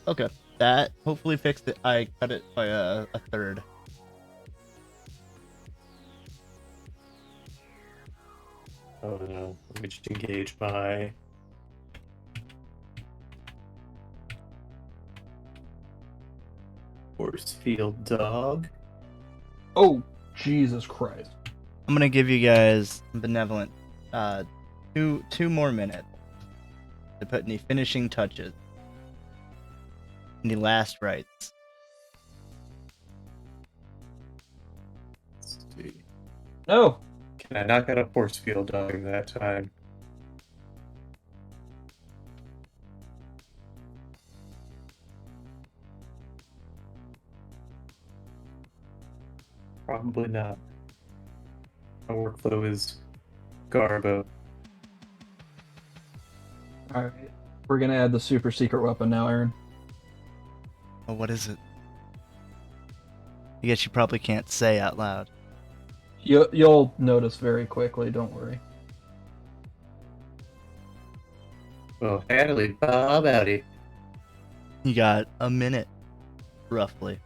Okay. That hopefully fixed it. I cut it by a third. Oh no, let me just engage my force field dog. Oh, Jesus Christ. I'm gonna give you guys benevolent two more minutes to put any finishing touches. Any last rites. Let's see. No. Can I knock out a force field dog in that time? Probably not. My workflow is garbo. Alright. We're gonna add the super secret weapon now, Aaron. Oh, what is it? I guess you probably can't say out loud. You'll notice very quickly, don't worry. Well, howdy, Bob, howdy. You got a minute, roughly.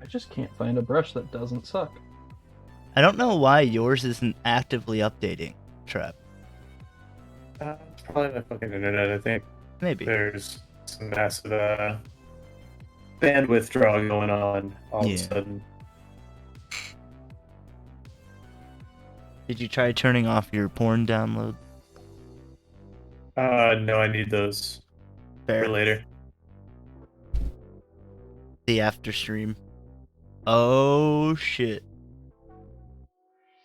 I just can't find a brush that doesn't suck. I don't know why yours isn't actively updating, Trev. It's probably my fucking internet, I think. Maybe. There's some massive bandwidth draw going on all of a sudden. Did you try turning off your porn download? No, I need those Fair. for later. The after stream. Oh shit.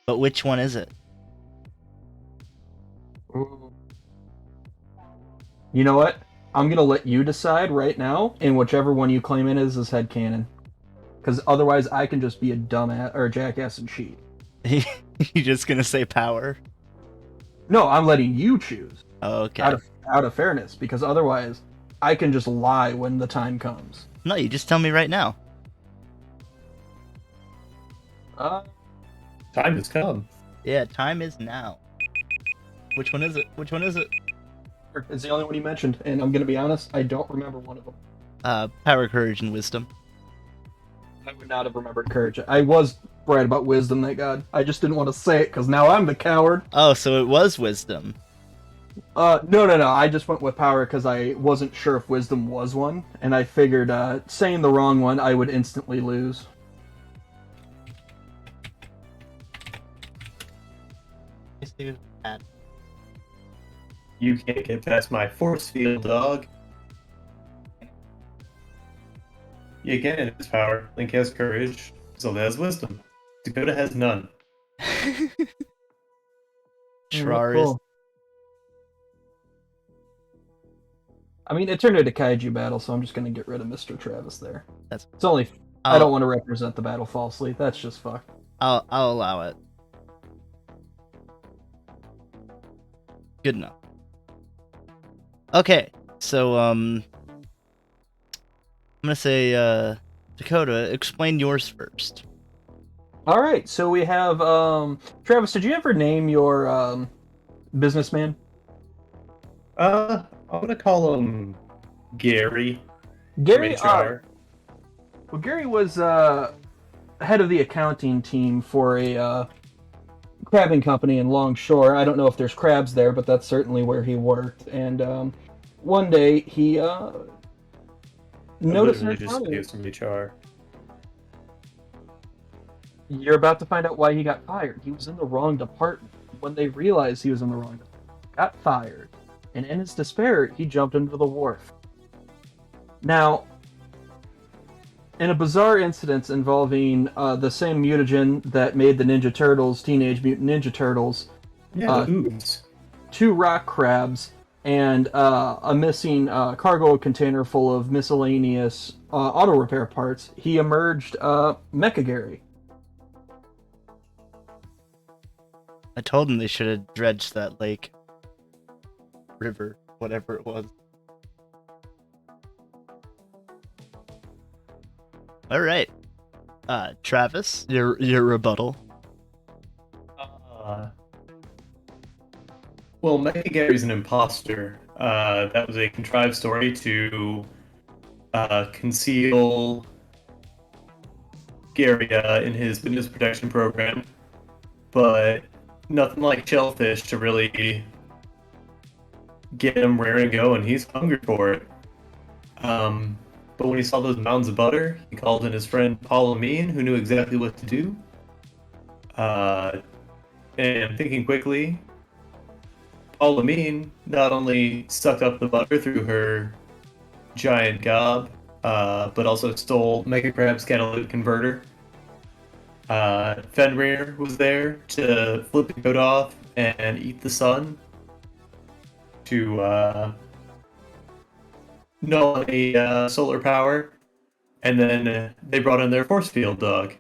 But which one is it? You know what? I'm gonna let you decide right now, and whichever one you claim it is headcanon. Because otherwise I can just be a dumbass or a jackass and cheat. You just gonna say power? No, I'm letting you choose. Oh, okay. Out of fairness, because otherwise I can just lie when the time comes. No, you just tell me right now. Time has come. Yeah, time is now. Which one is it? Which one is it? It's the only one you mentioned, and I'm gonna be honest, I don't remember one of them. Power, courage, and wisdom. I would not have remembered courage. I was right about wisdom, thank God. I just didn't want to say it, because now I'm the coward. Oh, so it was wisdom. No. I just went with power because I wasn't sure if wisdom was one, and I figured saying the wrong one, I would instantly lose. You can't get past my force field, dog. Yeah, Ganon has power. Link has courage. Zelda has wisdom. Dakota has none. Trar is... Cool. I mean, it turned into a kaiju battle, so I'm just gonna get rid of Mr. Travis there. It's only... I don't want to represent the battle falsely. That's just fucked. I'll allow it. Good enough. Okay, so I'm gonna say Dakota, explain yours first. All right, so we have Travis. Did you ever name your businessman? I'm gonna call him Gary. Gary. HR. Well, Gary was head of the accounting team for a crabbing company in Longshore. I don't know if there's crabs there, but that's certainly where he worked. And one day he noticed an just used some HR. You're about to find out why he got fired. He was in the wrong department. When they realized he was in the wrong department, got fired, and in his despair, he jumped into the wharf. Now, in a bizarre incident involving the same mutagen that made the Ninja Turtles, Teenage Mutant Ninja Turtles, two rock crabs, and a missing cargo container full of miscellaneous auto repair parts, he emerged Mecha Gary. I told him they should have dredged that lake. River, whatever it was. Alright. Travis, your rebuttal. Well, Mecha Gary's an imposter. That was a contrived story to conceal Gary in his witness protection program, but nothing like shellfish to really get him raring to go, and he's hungry for it. But when he saw those mounds of butter, he called in his friend Paul Amin, who knew exactly what to do. And thinking quickly, Paul Amin not only sucked up the butter through her giant gob, but also stole Mega Crab's catalytic converter. Fenrir was there to flip the code off and eat the sun to null any solar power, and then they brought in their force field dog.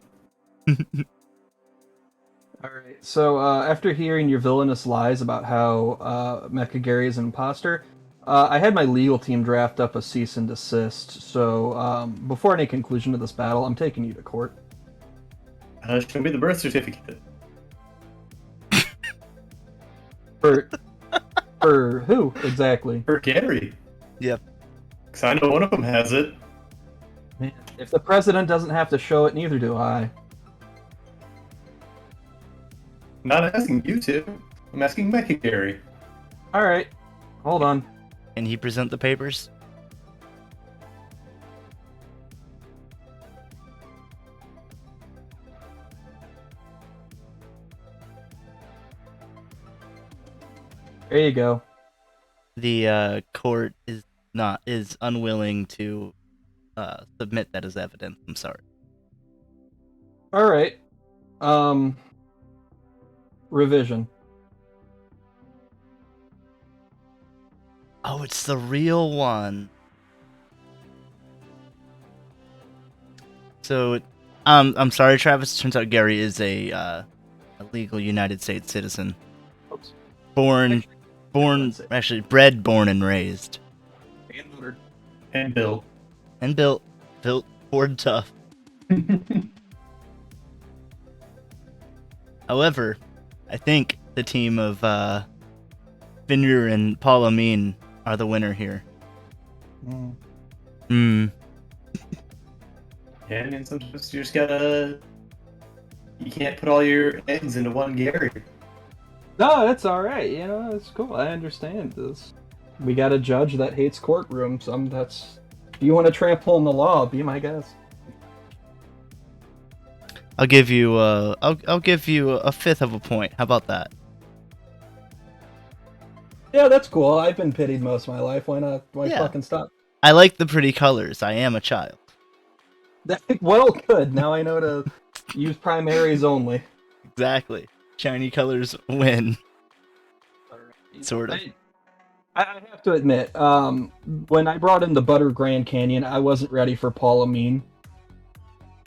Alright, so after hearing your villainous lies about how Mecha Gary is an imposter, I had my legal team draft up a cease and desist, so before any conclusion to this battle, I'm taking you to court. Show me the birth certificate. For who, exactly? For Gary. Yep. Because I know one of them has it. Man, if the president doesn't have to show it, neither do I. I'm not asking you to. I'm asking Mecha Gary. Alright, hold on. Can he present the papers? There you go. The court is unwilling to submit that as evidence. I'm sorry. Alright. Revision. Oh, it's the real one. So, I'm sorry, Travis. Turns out Gary is a legal United States citizen. Oops. Born, actually bred, born, and raised. And murdered. And Bill. And built Ford tough. However, I think the team of Fenrir and Paul Amin are the winner here. Yeah, I mean, sometimes you just gotta... You can't put all your eggs into one Gary. No, that's alright, you know, it's cool. I understand this. We got a judge that hates courtrooms. That's... If you want to trample on the law, be my guest. I'll give you a fifth of a point. How about that? Yeah, that's cool. I've been pitied most of my life. Why not? Why Yeah. fucking stop? I like the pretty colors. I am a child. Well, good. Now I know to use primaries only. Exactly. Shiny colors win. Sort of. I have to admit, when I brought in the Butter Grand Canyon, I wasn't ready for Paul Amin.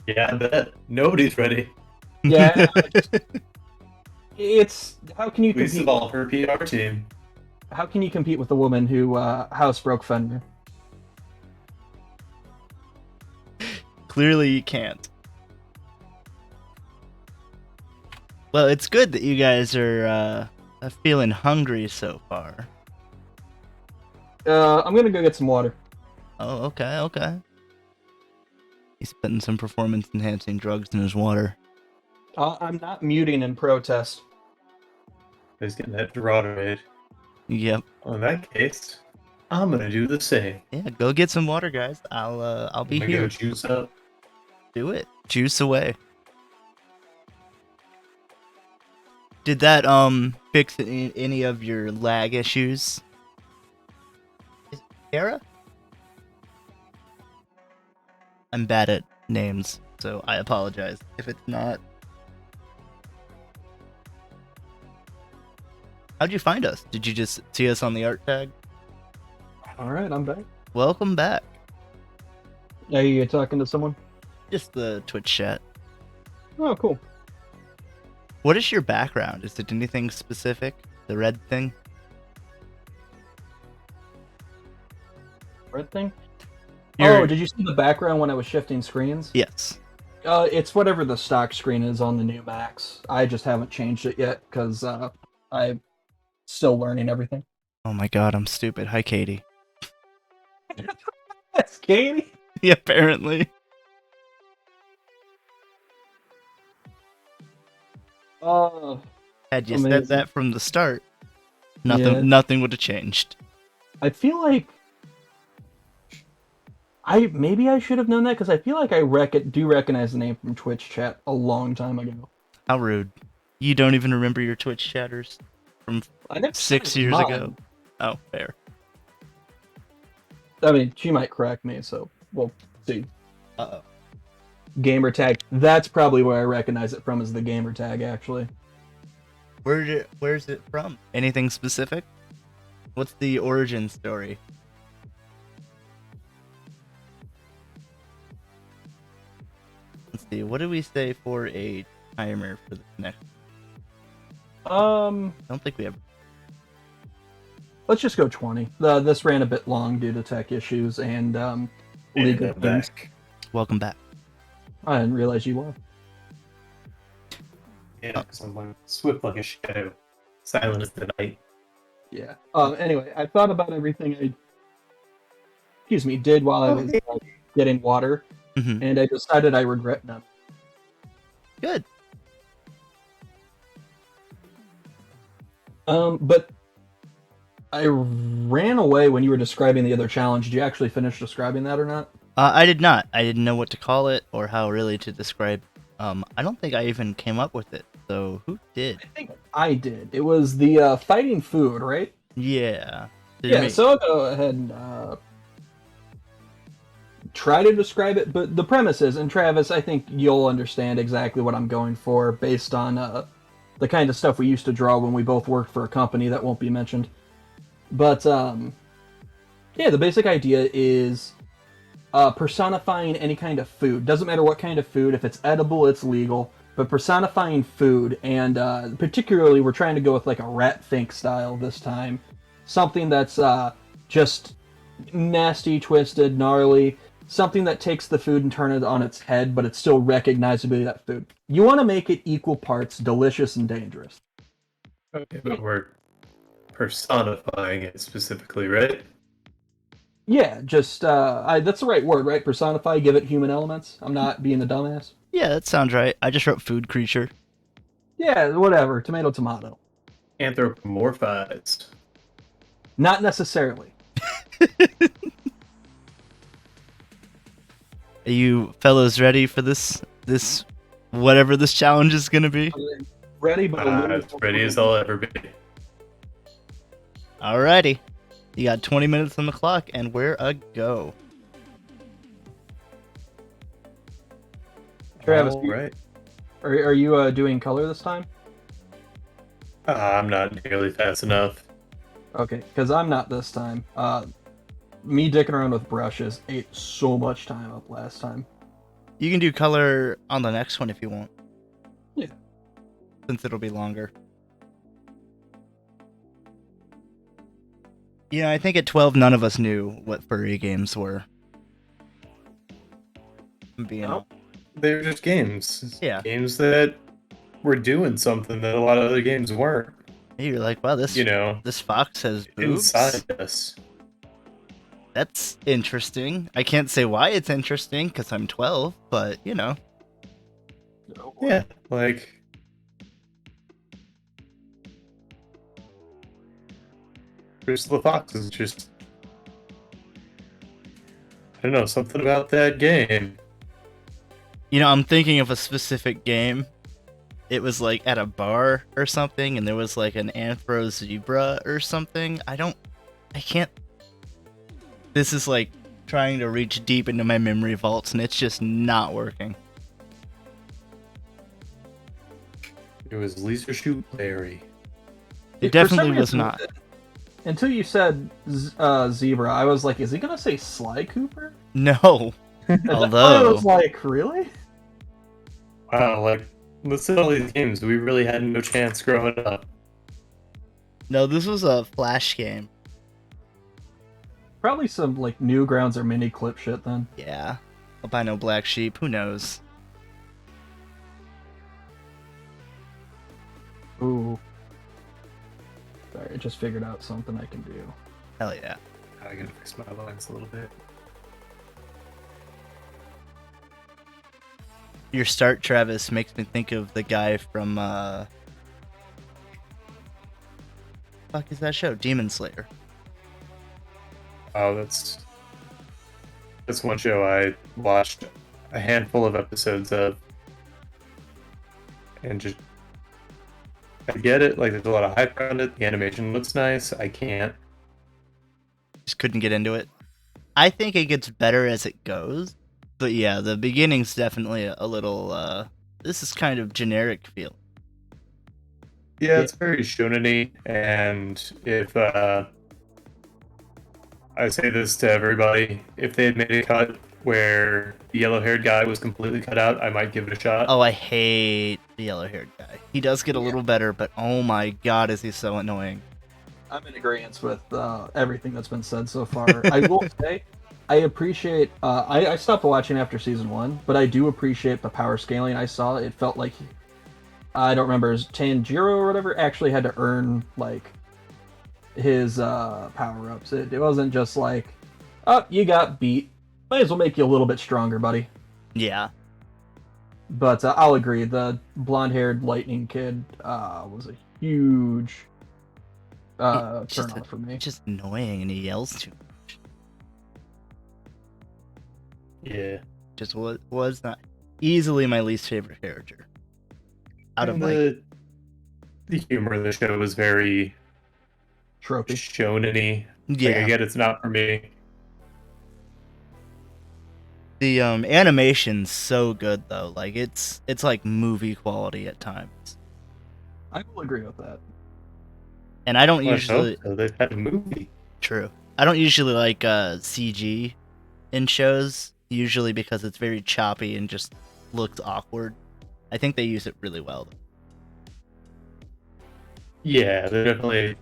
Yeah, I bet. Nobody's ready. Yeah. It's... How can you We compete? evolved her PR team. How can you compete with the woman who housebroke Fenrir? Clearly you can't. Well, it's good that you guys are feeling hungry so far. I'm gonna go get some water. Oh, okay. He's putting some performance-enhancing drugs in his water. I'm not muting in protest. He's getting that Dorado. Yep. Well, in that case, I'm gonna do the same. Yeah, go get some water, guys. I'll be I'm gonna here. go juice up. Do it. Juice away. Did that fix any of your lag issues? Kara? I'm bad at names, so I apologize if it's not. How'd you find us? Did you just see us on the art tag? Alright, I'm back. Welcome back. Are you talking to someone? Just the Twitch chat. Oh, cool. What is your background? Is it anything specific? The red thing? Red thing? Your- Oh, did you see the background when I was shifting screens? Yes. It's whatever the stock screen is on the new Macs. I just haven't changed it yet, because I still learning everything. Oh my god, I'm stupid. Hi, Katie. That's Katie. Yeah, apparently. Oh, Had you amazing. said that from the start, Yeah. nothing would have changed. I feel like maybe I should have known that because I feel like I do recognize the name from Twitch chat a long time ago. How rude. You don't even remember your Twitch chatters from I never said it 6 was years mine. ago. Oh, fair. I mean, she might correct me, so we'll see. Uh-oh. Gamer tag. That's probably where I recognize it from, is the gamer tag, actually. Where's it from? Anything specific? What's the origin story? Let's see. What do we say for a timer for the next? I don't think we have. Let's just go 20. This ran a bit long due to tech issues and legal And things. back. Welcome back. I didn't realize you were. Yeah, because I'm like swift like a shadow, silent as the night. Yeah. Anyway, I thought about everything I did while I was getting water, Mhm. and I decided I regret none. Good. But I ran away when you were describing the other challenge. Did you actually finish describing that or not? I did not. I didn't know what to call it or how really to describe. I don't think I even came up with it. So who did? I think I did. It was the fighting food, right? Yeah. Did Yeah, me- so I'll go ahead and try to describe it, but the premise is, and Travis, I think you'll understand exactly what I'm going for based on the kind of stuff we used to draw when we both worked for a company that won't be mentioned. But, yeah, the basic idea is personifying any kind of food. Doesn't matter what kind of food. If it's edible, it's legal. But personifying food, and particularly we're trying to go with like a rat think style this time. Something that's just nasty, twisted, gnarly. Something that takes the food and turn it on its head, but it's still recognizably that food. You want to make it equal parts delicious and dangerous. Okay, but we're personifying it specifically, right? Yeah, just that's the right word, right? Personify, give it human elements. I'm not being a dumbass. Yeah, that sounds right. I just wrote food creature. Yeah, whatever. Tomato, tomato. Anthropomorphized. Not necessarily. Are you fellows ready for this whatever this challenge is gonna be? Ready, but a little As ready as I'll ever be. Alrighty. You got 20 minutes on the clock, and we're a go. Travis, All right. are you doing color this time? I'm not nearly fast enough. Okay, because I'm not this time. Me dicking around with brushes ate so much time up last time. You can do color on the next one if you want. Yeah. Since it'll be longer. Yeah, I think at 12 none of us knew what furry games were. I'm being No. They're just games. Yeah. Games that were doing something that a lot of other games weren't. You're like, wow, this this fox has boobs. Inside us. That's interesting. I can't say why it's interesting because I'm 12, but you know. Yeah, like. Chris the Fox is just. I don't know, something about that game. You know, I'm thinking of a specific game. It was like at a bar or something, and there was like an anthro zebra or something. I can't. This is like trying to reach deep into my memory vaults, and it's just not working. It was Laser Shoot Larry. It For some definitely was reason, not. Until you said zebra, I was like, is he gonna say Sly Cooper? No. And I Although, was like, really? Wow, like, listen to all these games. We really had no chance growing up. no, this was a Flash game. Probably some like Newgrounds or mini clip shit then. Yeah. Albino Black Sheep, who knows? Ooh. Sorry, just figured out something I can do. Hell yeah. I gotta fix my lines a little bit. Your start, Travis, makes me think of the guy from fuck is that show? Demon Slayer. Oh, that's one show I watched a handful of episodes of, and just I get it. Like, there's a lot of hype around it. The animation looks nice. I can't. Just couldn't get into it. I think it gets better as it goes. But yeah, the beginning's definitely a little this is kind of generic feel. Yeah, it's very shonen-y, and if I say this to everybody, if they had made a cut where the yellow-haired guy was completely cut out, I might give it a shot. Oh, I hate the yellow-haired guy. He does get a little better, but oh my god, is he so annoying. I'm in agreement with everything that's been said so far. I will say, I appreciate. I stopped watching after season 1, but I do appreciate the power scaling I saw. It felt like I don't remember, his Tanjiro or whatever actually had to earn like his power ups. It wasn't just like, oh, you got beat. Might as well make you a little bit stronger, buddy. Yeah. But I'll agree. The blonde-haired lightning kid was a huge turn on for me. Just annoying, and he yells too much. Yeah. Just was not easily my least favorite character. Out of the humor of the show was very tropey, shonen-y. Yeah. Like, I get it's not for me. The animation's so good though. Like it's like movie quality at times. I will agree with that. And I don't Well, usually so they've had a movie. True. I don't usually like CG in shows, usually because it's very choppy and just looks awkward. I think they use it really well. Yeah, they're definitely.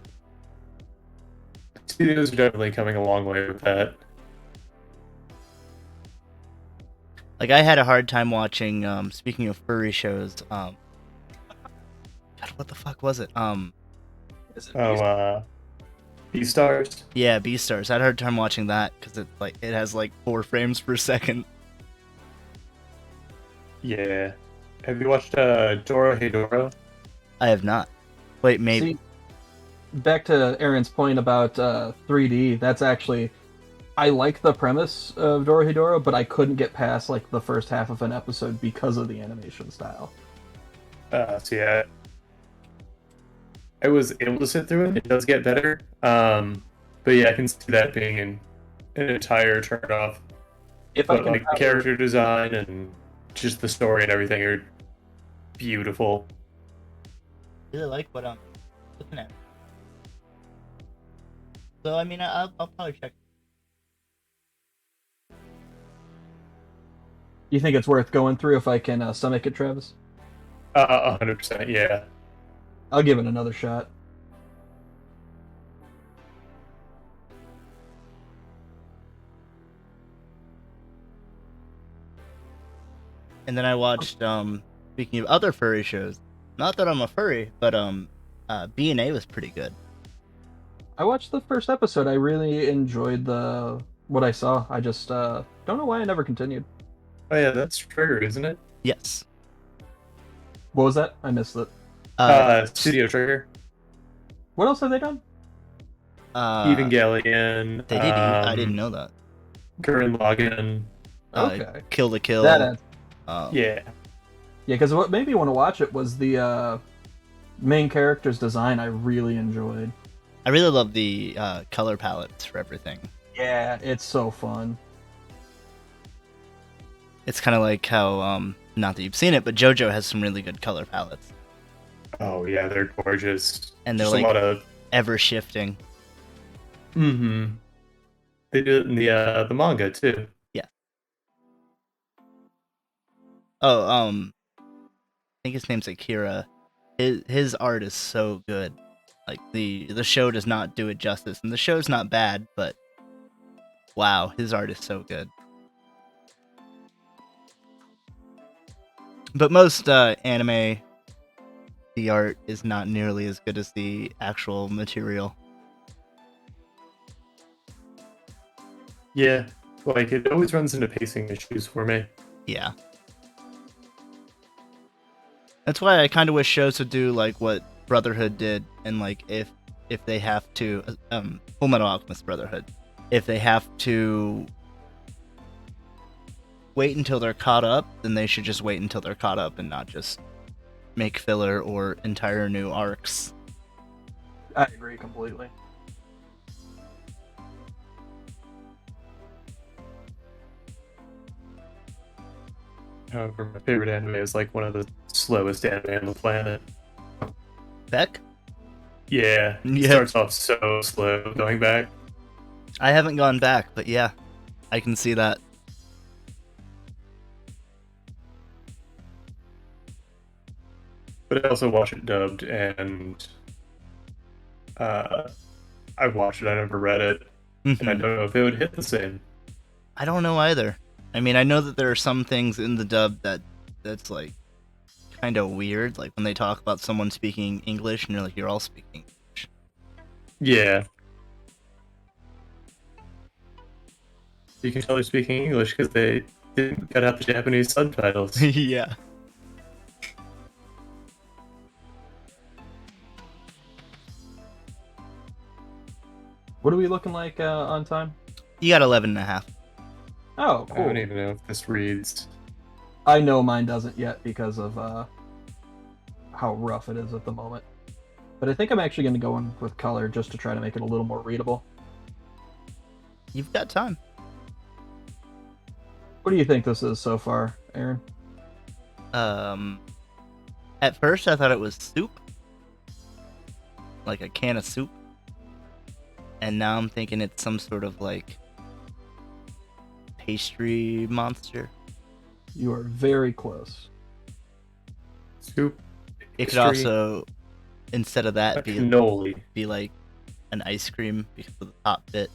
Studios are definitely coming a long way with that. Like I had a hard time watching. Speaking of furry shows, God, what the fuck was it? Is it Beastars? Yeah, Beastars. I had a hard time watching that because it has like 4 frames per second. Yeah. Have you watched Dorohedoro? I have not. Wait, maybe. See, back to Aaron's point about 3D, that's actually, I like the premise of Dorohedoro, but I couldn't get past like the first half of an episode because of the animation style. So yeah, I was able to sit through it. It does get better, but yeah, I can see that being an entire turn off. But like the character design and just the story and everything are beautiful. Really like what I'm looking at. So I mean, I'll probably check. You think it's worth going through if I can stomach it, Travis? 100%, yeah. I'll give it another shot. And then I watched, speaking of other furry shows, not that I'm a furry, but B&A was pretty good. I watched the first episode. I really enjoyed what I saw. I just don't know why I never continued. Oh yeah, that's Trigger, isn't it? Yes. What was that? I missed it. Studio Trigger. What else have they done? Evangelion. They did. I didn't know that. Gurren Lagann. Okay. Kill the Kill. That adds. Yeah. Yeah, because what made me want to watch it was the main character's design. I really enjoyed. I really love the color palettes for everything. Yeah, it's so fun. It's kind of like how, not that you've seen it, but JoJo has some really good color palettes. Oh yeah, they're gorgeous. And they're just like a lot of ever shifting. Mm-hmm. They do it in the manga too. Yeah. Oh, I think his name's Akira. His art is so good. Like the show does not do it justice, and the show's not bad, but wow, his art is so good. But most anime, the art is not nearly as good as the actual material. Yeah, like it always runs into pacing issues for me. Yeah. That's why I kind of wish shows would do like what Brotherhood did, and like if they have to, Full Metal Alchemist Brotherhood, if they have to wait until they're caught up, then they should just wait until they're caught up and not just make filler or entire new arcs. I agree completely. However, my favorite anime is like one of the slowest anime on the planet. Beck? Yeah, it Yeah. starts off so slow going back. I haven't gone back, but yeah, I can see that. But I also watch it dubbed, and I watched it. I never read it, and I Mhm. don't know if it would hit the same. I don't know either. I mean, I know that there are some things in the dub that's like kind of weird, like when they talk about someone speaking English and you're like, you're all speaking English. Yeah, you can tell they're speaking English because they didn't cut out the Japanese subtitles. Yeah. What are we looking like on time? You got 11 and a half. Oh, I cool. don't even know if this reads. I know mine doesn't yet because of how rough it is at the moment. But I think I'm actually going to go in with color just to try to make it a little more readable. You've got time. What do you think this is so far, Aaron? At first I thought it was soup. Like a can of soup. And now I'm thinking it's some sort of like pastry monster. You are very close. Soup. It could Pastry, also, instead of a that, cannoli. be like an ice cream because of the top bit.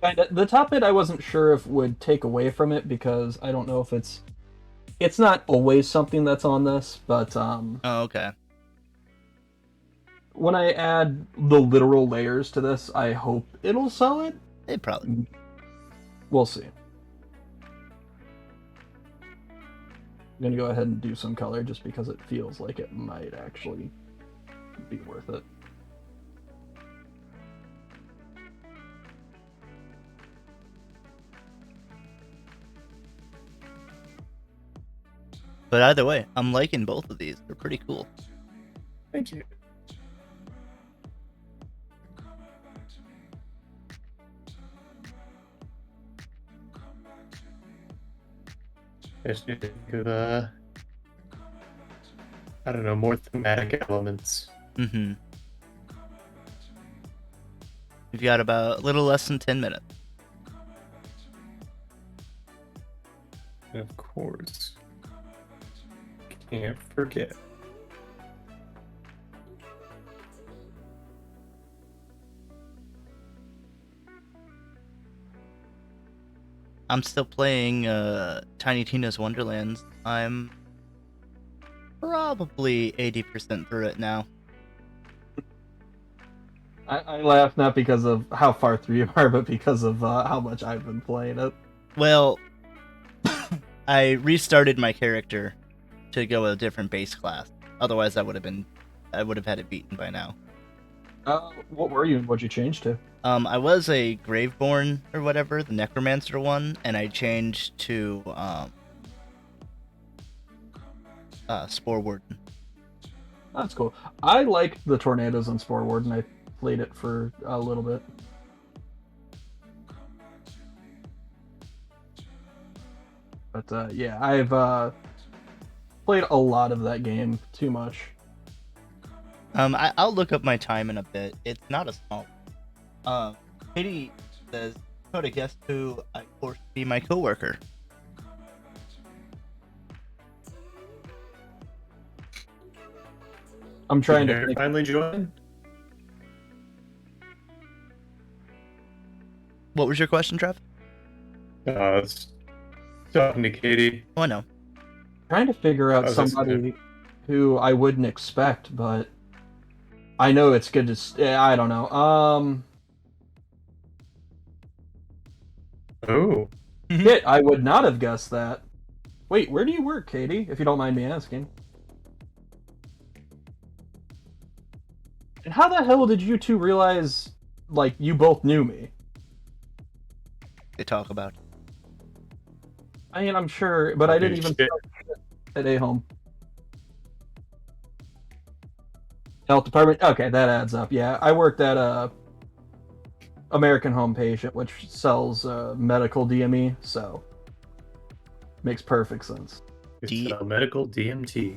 Kinda. The top bit I wasn't sure if would take away from it because I don't know if it's not always something that's on this, but Oh, okay. when I add the literal layers to this, I hope it'll sell it. It probably. We'll see. I'm gonna go ahead and do some color just because it feels like it might actually be worth it. But either way, I'm liking both of these. They're pretty cool. Thank you. I just need to think of, I don't know, more thematic elements. Mm-hmm. We've got about a little less than 10 minutes. And of course, can't forget. I'm still playing Tiny Tina's Wonderlands. I'm probably 80% through it now. I laugh not because of how far through you are, but because of how much I've been playing it. Well, I restarted my character to go with a different base class. Otherwise, I would have had it beaten by now. What were you and what'd you change to? I was a Graveborn or whatever, the Necromancer one, and I changed to Spore Warden. That's cool. I liked the Tornadoes on Spore Warden. I played it for a little bit. But yeah, I've played a lot of that game. Too much. I'll look up my time in a bit. It's not a small. Katie says, "How to guess who I forced to be my coworker." I'm trying Did to Aaron think. finally join? What was your question, Trev? It's talking to Katie. Oh, I know. Trying to figure out I was listening. somebody who I wouldn't expect, but I know it's good to. I don't know. Oh. Shit, I would not have guessed that. Wait, where do you work, Katie? If you don't mind me asking. And how the hell did you two realize, like, you both knew me? They talk about. I mean, I'm sure, but I didn't even Shit. start at A-Home. Health department? Okay, that adds up. Yeah, I worked at American Home Patient, which sells medical DME, so makes perfect sense. It's medical DMT.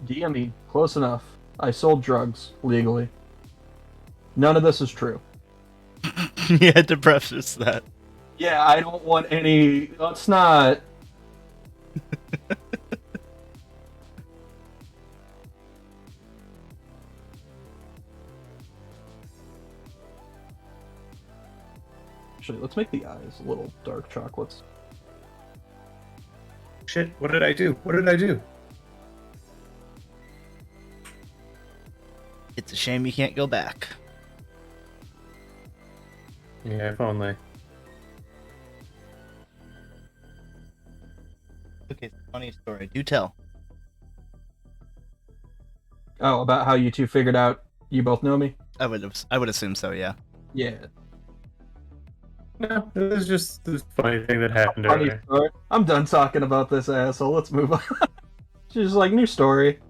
DME, close enough. I sold drugs legally. None of this is true. You had to preface that. Yeah, I don't want any. Let's not. Actually, let's make the eyes a little dark chocolates. Shit, what did I do? What did I do? It's a shame you can't go back. Yeah, if only. Okay, funny story. Do tell. Oh, about how you two figured out you both know me? I would assume so. Yeah. Yeah. No, it was just this funny thing that happened Funny earlier. story. I'm done talking about this asshole. Let's move on. She's like, new story.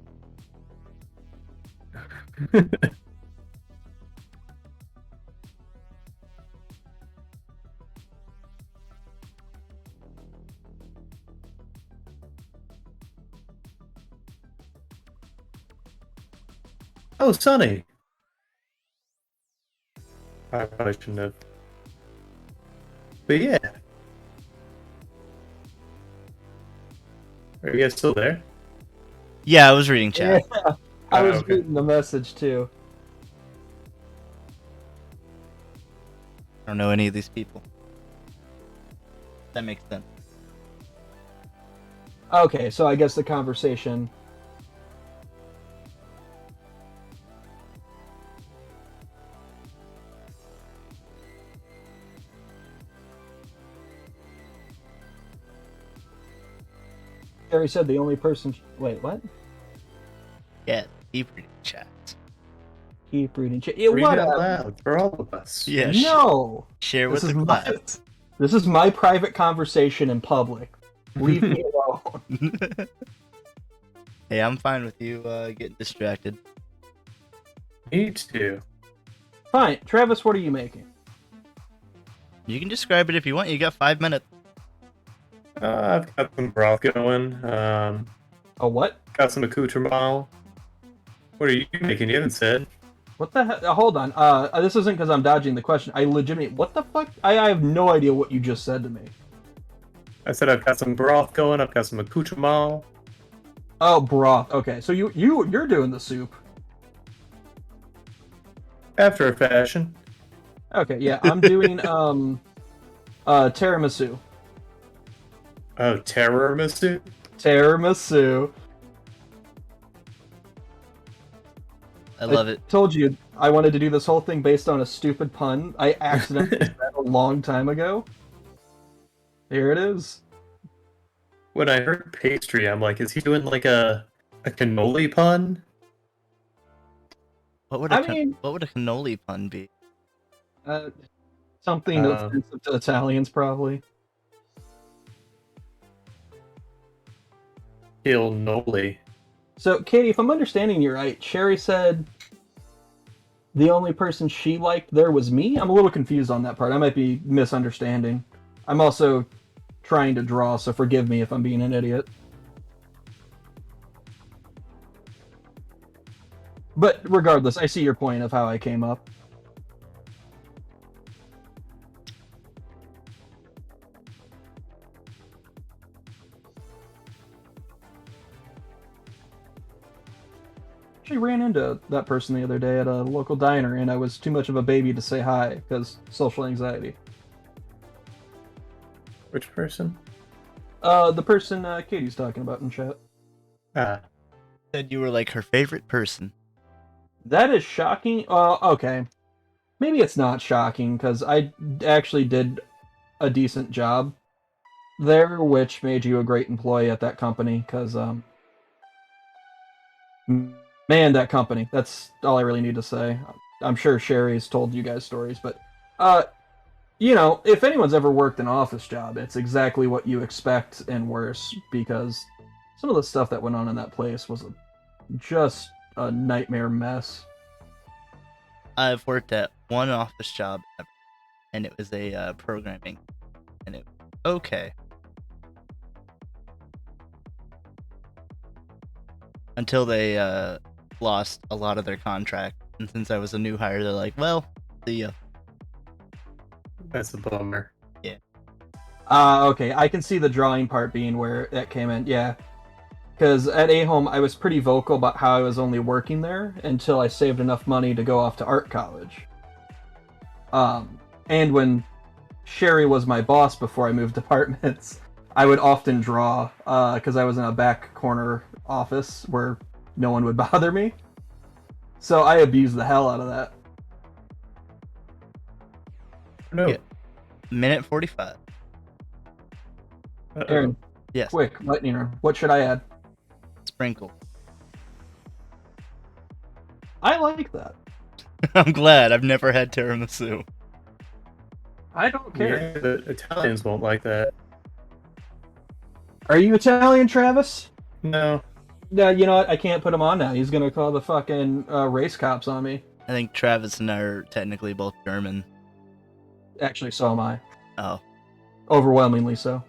Oh, Sonny! I probably shouldn't have. But yeah. Are you guys still there? Yeah, I was reading chat. Yeah, I was okay. reading the message too. I don't know any of these people. That makes sense. Okay, so I guess the conversation. Harry said the only person. Wait, what? Yeah, keep reading chat. Keep reading. Yeah, Read what? it out loud for all of us. Yeah. No. Share with This the is class. This is my private conversation in public. Leave me alone. Hey, I'm fine with you getting distracted. Me too. Fine, Travis. What are you making? You can describe it if you want. You got 5 minutes. I've got some broth going. A what? Got some accoutrement. What are you making? You haven't said. What the hell? Hold on. This isn't because I'm dodging the question. I legitimately. What the fuck? I have no idea what you just said to me. I said I've got some broth going. I've got some accoutrement. Oh, broth. Okay, so you're doing the soup. After a fashion. Okay, yeah, I'm doing tiramisu. Oh, tiramisu? Tiramisu. I love it. Told you I wanted to do this whole thing based on a stupid pun I accidentally said a long time ago. Here it is. When I heard pastry, I'm like, is he doing like a cannoli pun? What would I mean, what would a cannoli pun be? something offensive to Italians, probably. Il noli. So, Katie, if I'm understanding you right, Sherry said the only person she liked there was me? I'm a little confused on that part. I might be misunderstanding. I'm also trying to draw, so forgive me if I'm being an idiot. But regardless, I see your point of how I came up. Actually ran into that person the other day at a local diner, and I was too much of a baby to say hi because social anxiety. Which person? The person Katie's talking about in chat. Ah. Said you were like her favorite person. That is shocking. Okay. Maybe it's not shocking, because I actually did a decent job there, which made you a great employee at that company, because, man, that company. That's all I really need to say. I'm sure Sherry's told you guys stories, but, if anyone's ever worked an office job, it's exactly what you expect and worse, because some of the stuff that went on in that place was just a nightmare mess. I've worked at one office job, and it was a programming, and it okay. Until they lost a lot of their contract, and since I was a new hire, they're like, "Well, see ya." That's a bummer. Okay, I can see the drawing part being where that came in, yeah. Because at A-Home, I was pretty vocal about how I was only working there until I saved enough money to go off to art college. And when Sherry was my boss before I moved departments, I would often draw, because I was in a back corner office where no one would bother me. So I abused the hell out of that. No. Yeah. Minute 45. Uh-oh. Aaron, Yes. quick, lightning round. What should I add? Sprinkle. I like that. I'm glad. I've never had tiramisu. I don't care. Yeah, the Italians won't like that. Are you Italian, Travis? No. Yeah, you know what? I can't put him on now. He's gonna call the fucking race cops on me. I think Travis and I are technically both German. Actually, so am I. Oh. Overwhelmingly so.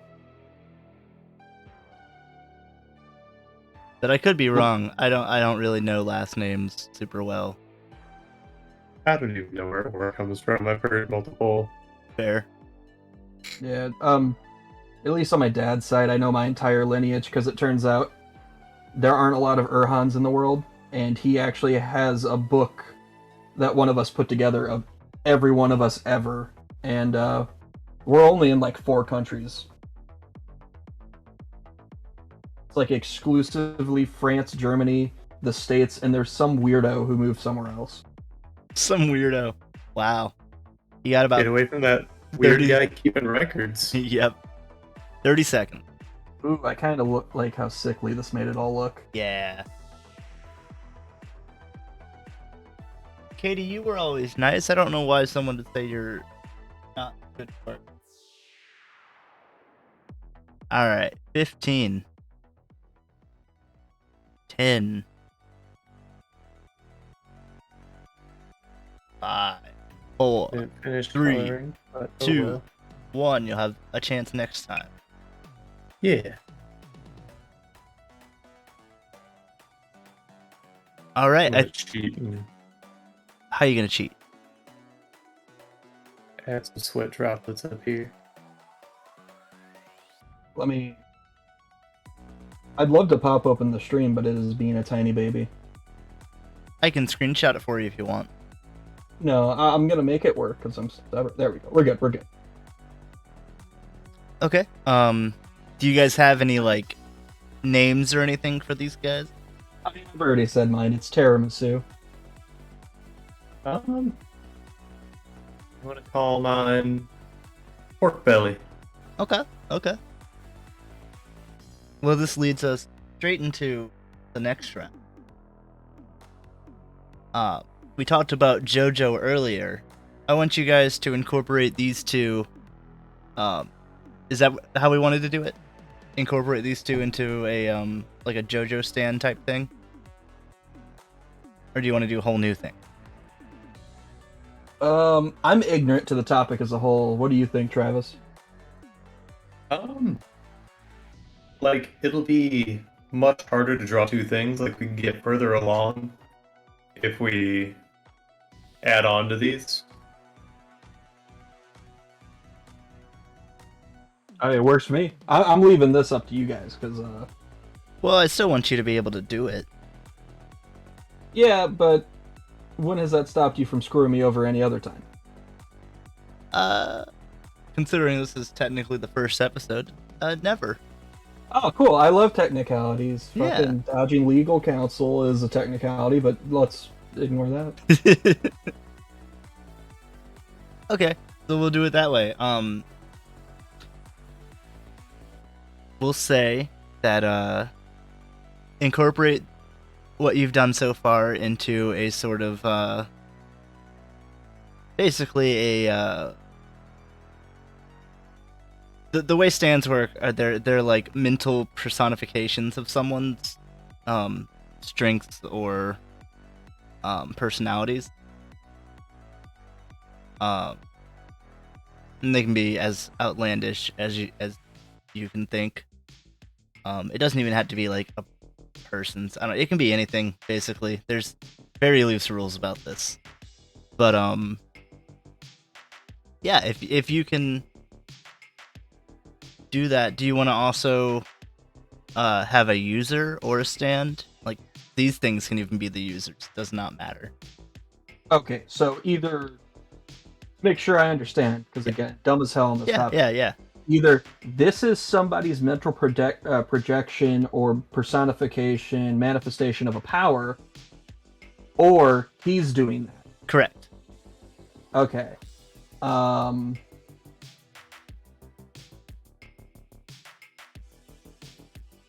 But I could be wrong. I don't really know last names super well. I don't even know where it comes from. I've heard multiple. Fair. Yeah, at least on my dad's side, I know my entire lineage, because it turns out there aren't a lot of Urhans in the world, and he actually has a book that one of us put together of every one of us ever, and we're only in like 4 countries. It's like exclusively France, Germany, the States, and there's some weirdo who moved somewhere else. Some weirdo. Wow. You got about Get away from that weird 30 guy keeping records. Yep. 30 seconds. Ooh, I kind of look like how sickly this made it all look. Yeah. Katie, you were always nice. I don't know why someone would say you're not good for it. Alright. 15. 10. 5. 4. Didn't finish 3, coloring, but oh 2, well. 1. You'll have a chance next time. Yeah. Alright. I'm gonna cheat and How you gonna cheat? add some sweat droplets up here. I'd love to pop open the stream, but it is being a tiny baby. I can screenshot it for you if you want. No, I'm gonna make it work, because I'm stubborn. There we go. We're good. Okay. Do you guys have any like names or anything for these guys? I've already said mine. It's tiramisu. You want to call mine pork belly? Okay. Well, this leads us straight into the next round. We talked about JoJo earlier. I want you guys to incorporate these two. Is that how we wanted to do it? Incorporate these two into a like a JoJo stand type thing? Or do you want to do a whole new thing? I'm ignorant to the topic as a whole. What do you think, Travis? Like, it'll be much harder to draw 2 things. Like, we can get further along if we add on to these. It works for me. I'm leaving this up to you guys, because, Well, I still want you to be able to do it. yeah, but when has that stopped you from screwing me over any other time? Considering this is technically the first episode, never. Oh, cool. I love technicalities. Yeah. Fucking dodging legal counsel is a technicality, but let's ignore that. Okay, so we'll do it that way. We'll say that incorporate what you've done so far into a sort of basically a the way stands work are they're like mental personifications of someone's strengths or personalities. And they can be as outlandish as you can think. It doesn't even have to be like a person's. I don't. It can be anything basically. There's very loose rules about this, but yeah. If you can do that, do you want to also have a user or a stand? Like these things can even be the users. Does not matter. Okay, so either make sure I understand, because again, dumb as hell on this topic. Yeah. Either this is somebody's mental projection or personification, manifestation of a power, or he's doing that. Correct. Okay.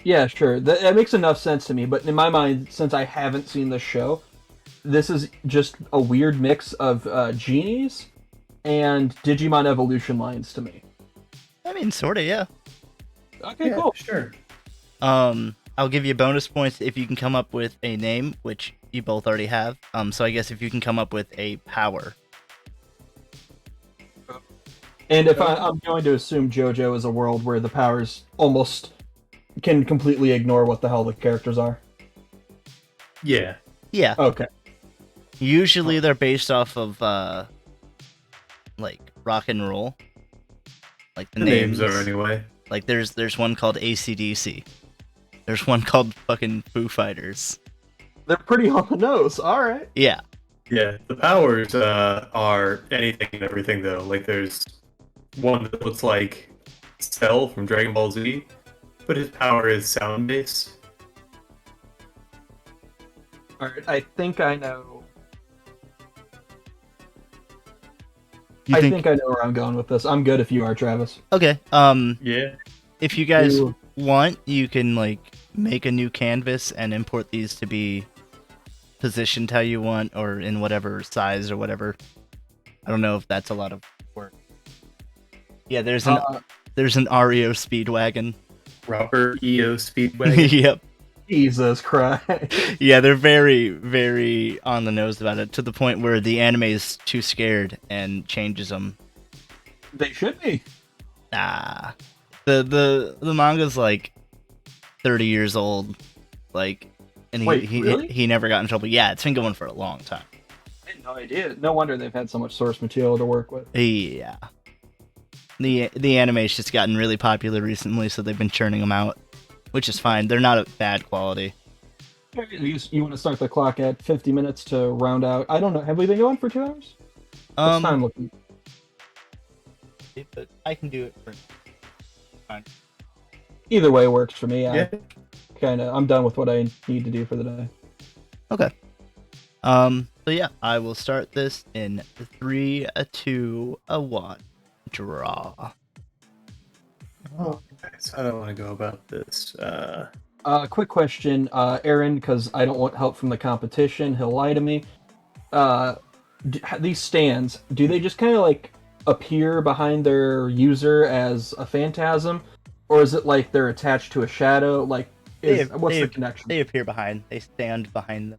Yeah, sure. That makes enough sense to me, but in my mind, since I haven't seen the show, this is just a weird mix of genies and Digimon evolution lines to me. I mean, sorta, yeah. Okay, Yeah, cool. sure. I'll give you bonus points if you can come up with a name, which you both already have. So I guess if you can come up with a power. And if I'm going to assume JoJo is a world where the powers almost can completely ignore what the hell the characters are. Yeah. Yeah. Okay. Usually they're based off of like rock and roll. Like the Names are anyway. Like there's one called AC/DC. There's one called fucking Foo Fighters. They're pretty on the nose. All right. Yeah. Yeah, the powers are anything and everything though. Like there's one that looks like Cell from Dragon Ball Z, but his power is sound base. All right. I think I know. You I think I know where I'm going with this. I'm good if you are, Travis. Okay. Yeah. If you guys You- want, you can like make a new canvas and import these to be positioned how you want or in whatever size or whatever. I don't know if that's a lot of work. Yeah, there's an REO Speedwagon. Robert EO Speedway. Yep. Jesus Christ. Yeah, they're very, very on the nose about it to the point where the anime is too scared and changes them. They should be. Nah, the manga's like 30 years old, like, and Wait, really? he never got in trouble. Yeah, it's been going for a long time. I had no idea. No wonder they've had so much source material to work with. Yeah, the anime's just gotten really popular recently, so they've been churning them out, which is fine. They're not of bad quality. You want to start the clock at 50 minutes to round out? I don't know. Have we been going for 2 hours? What's time looking? But I can do it for fine. Either way works for me. Yeah. I'm done with what I need to do for the day. Okay. So yeah, I will start this in 3, 2, 1. Draw. Oh, nice. How do I want to go about this? Quick question, Aaron, because I don't want help from the competition. He'll lie to me. These stands, do they just kind of like appear behind their user as a phantasm, or is it like they're attached to a shadow? Like, what's the connection? They appear behind. They stand behind them.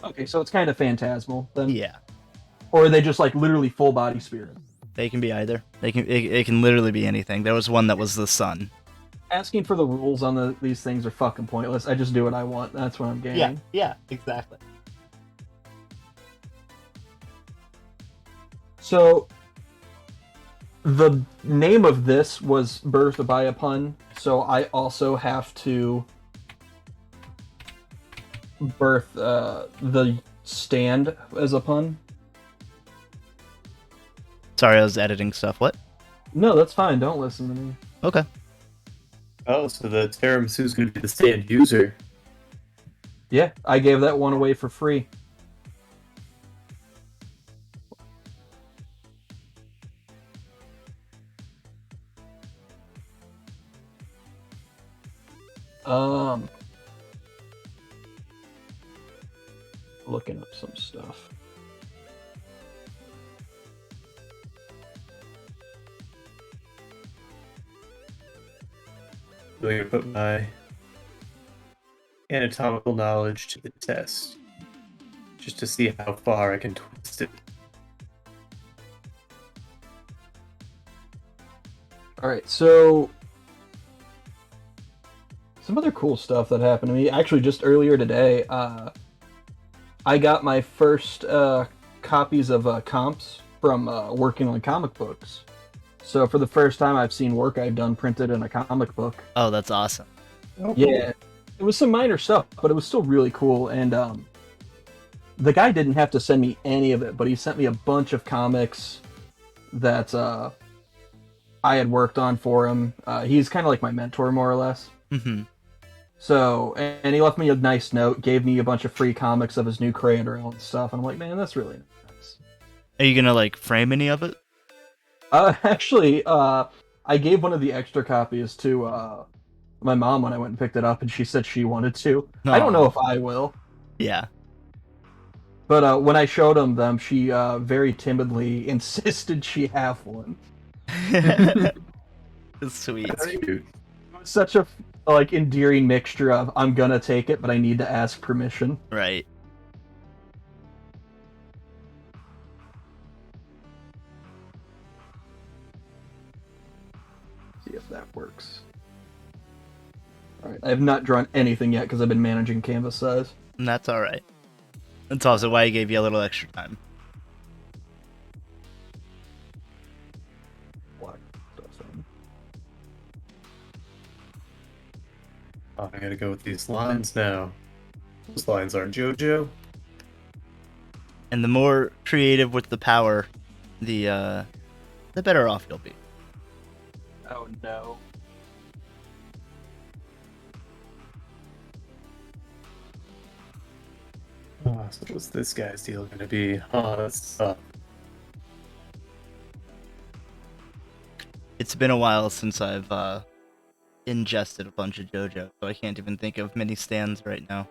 Okay, so it's kind of phantasmal then. Yeah, Or are they just like literally full body spirit? they can be either. It can literally be anything. There was one that was the sun. Asking for the rules on these things are fucking pointless. I just do what I want. That's what I'm gaining. Yeah, exactly. So, the name of this was birthed by a pun, so I also have to birth the stand as a pun. Sorry, I was editing stuff. What? No, that's fine. Don't listen to me. Okay. Oh, so the tiramisu's going to be the stand user. Yeah, I gave that one away for free. Um, looking up some stuff. I'm going to put my anatomical knowledge to the test, just to see how far I can twist it. All right, so some other cool stuff that happened to me. Actually, just earlier today, I got my first copies of comps from working on comic books. So for the first time, I've seen work I've done printed in a comic book. Oh, that's awesome. Oh, Yeah, it was some minor stuff, but it was still really cool. And the guy didn't have to send me any of it, but he sent me a bunch of comics that I had worked on for him. He's kind of like my mentor, more or less. Hmm. So, and he left me a nice note, gave me a bunch of free comics of his new creator and stuff. And I'm like, man, that's really nice. Are you gonna like frame any of it? Actually, I gave one of the extra copies to my mom when I went and picked it up, and she said she wanted to. I don't know if I will. Yeah. But when I showed them, she very timidly insisted she have one. It's sweet. that's cute. It was such a like endearing mixture of I'm gonna take it, but I need to ask permission. Right. See if that works. All right, I have not drawn anything yet because I've been managing canvas size. And that's all right. That's also why I gave you a little extra time. Black stuff in. Oh, I gotta go with these lines now. Those lines aren't JoJo. And the more creative with the power, the better off you'll be. Oh no. Oh, so what's this guy's deal gonna be? Oh, that's It's been a while since I've ingested a bunch of JoJo, so I can't even think of many stands right now.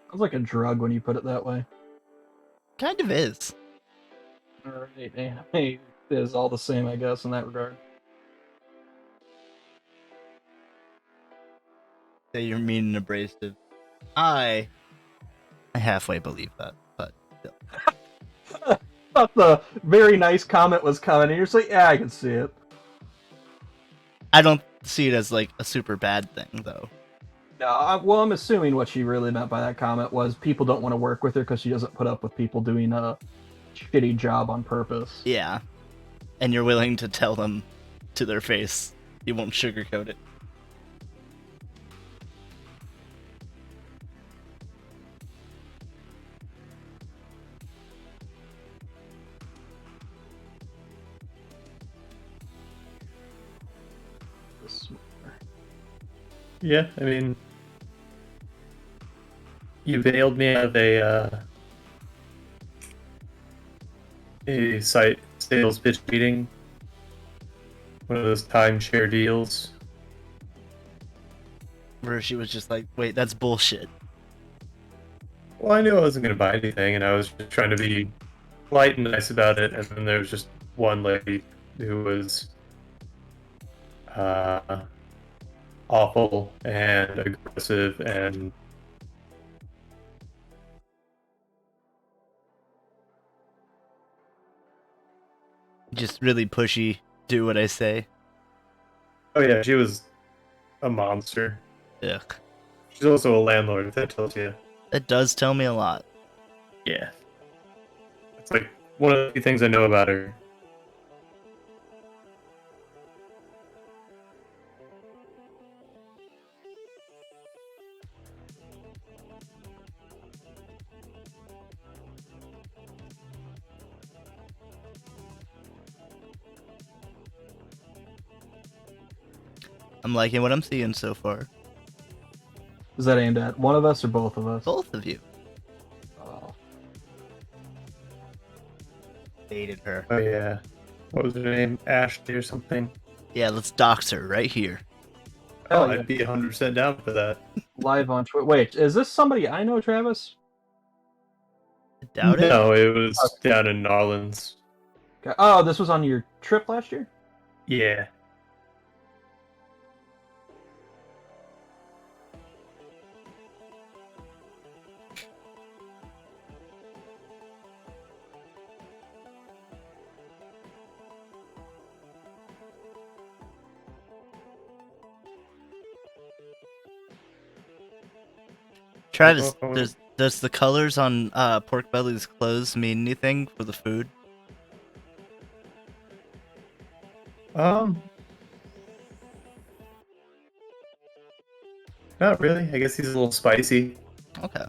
Sounds like a drug when you put it that way. Kind of is. Alright, anime is all the same, I guess, in that regard. Say you're mean and abrasive. I halfway believe that, but still. Thought the very nice comment was coming, and you're just like, yeah, I can see it. I don't see it as like a super bad thing, though. No, well, I'm assuming what she really meant by that comment was people don't want to work with her because she doesn't put up with people doing a shitty job on purpose. Yeah. And you're willing to tell them to their face. You won't sugarcoat it. yeah. I mean, you bailed me out of a site sales pitch meeting. One of those timeshare deals. Where she was just like, wait, that's bullshit. Well, I knew I wasn't going to buy anything, and I was just trying to be polite and nice about it. And then there was just one lady who was awful and aggressive and Just really pushy, do what I say. oh yeah, she was a monster. Ugh. She's also a landlord, if that tells you. That does tell me a lot. Yeah. It's like one of the few things I know about her. I'm liking what I'm seeing so far. Is that aimed at one of us or both of us? Both of you. Oh. Dated her. Oh yeah. What was her name? Ashley or something? Yeah, let's dox her right here. Oh, Hell yeah. I'd be 100% down for that. Live on Twitch. Wait, is this somebody I know, Travis? I doubt it. No, it was down in Narlands. Oh, this was on your trip last year? Yeah. Travis, does the colors on Pork Belly's clothes mean anything for the food? Not really. I guess he's a little spicy. Okay.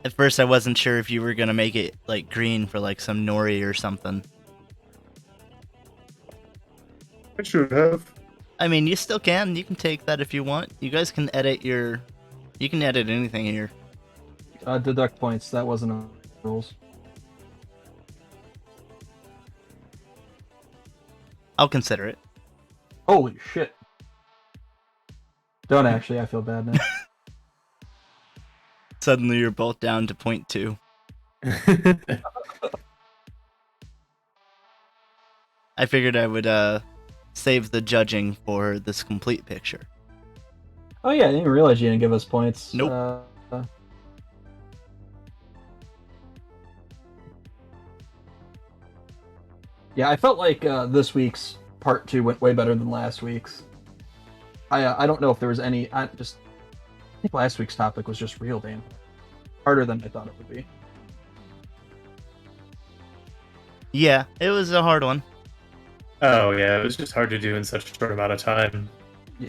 At first, I wasn't sure if you were gonna make it like green for like some nori or something. I should have. I mean, you still can. You can take that if you want. You guys can edit your. You can edit anything here. Deduct points. That wasn't on rules. I'll consider it. Holy shit. Don't actually. I feel bad now. Suddenly, you're both down to 0.2. I figured I would save the judging for this complete picture. Oh yeah, I didn't realize you didn't give us points. Nope. Yeah, I felt like this week's part 2 went way better than last week's. I don't know if there was any. I think last week's topic was just real damn harder than I thought it would be. Yeah, it was a hard one. Oh yeah, it was just hard to do in such a short amount of time. Yeah.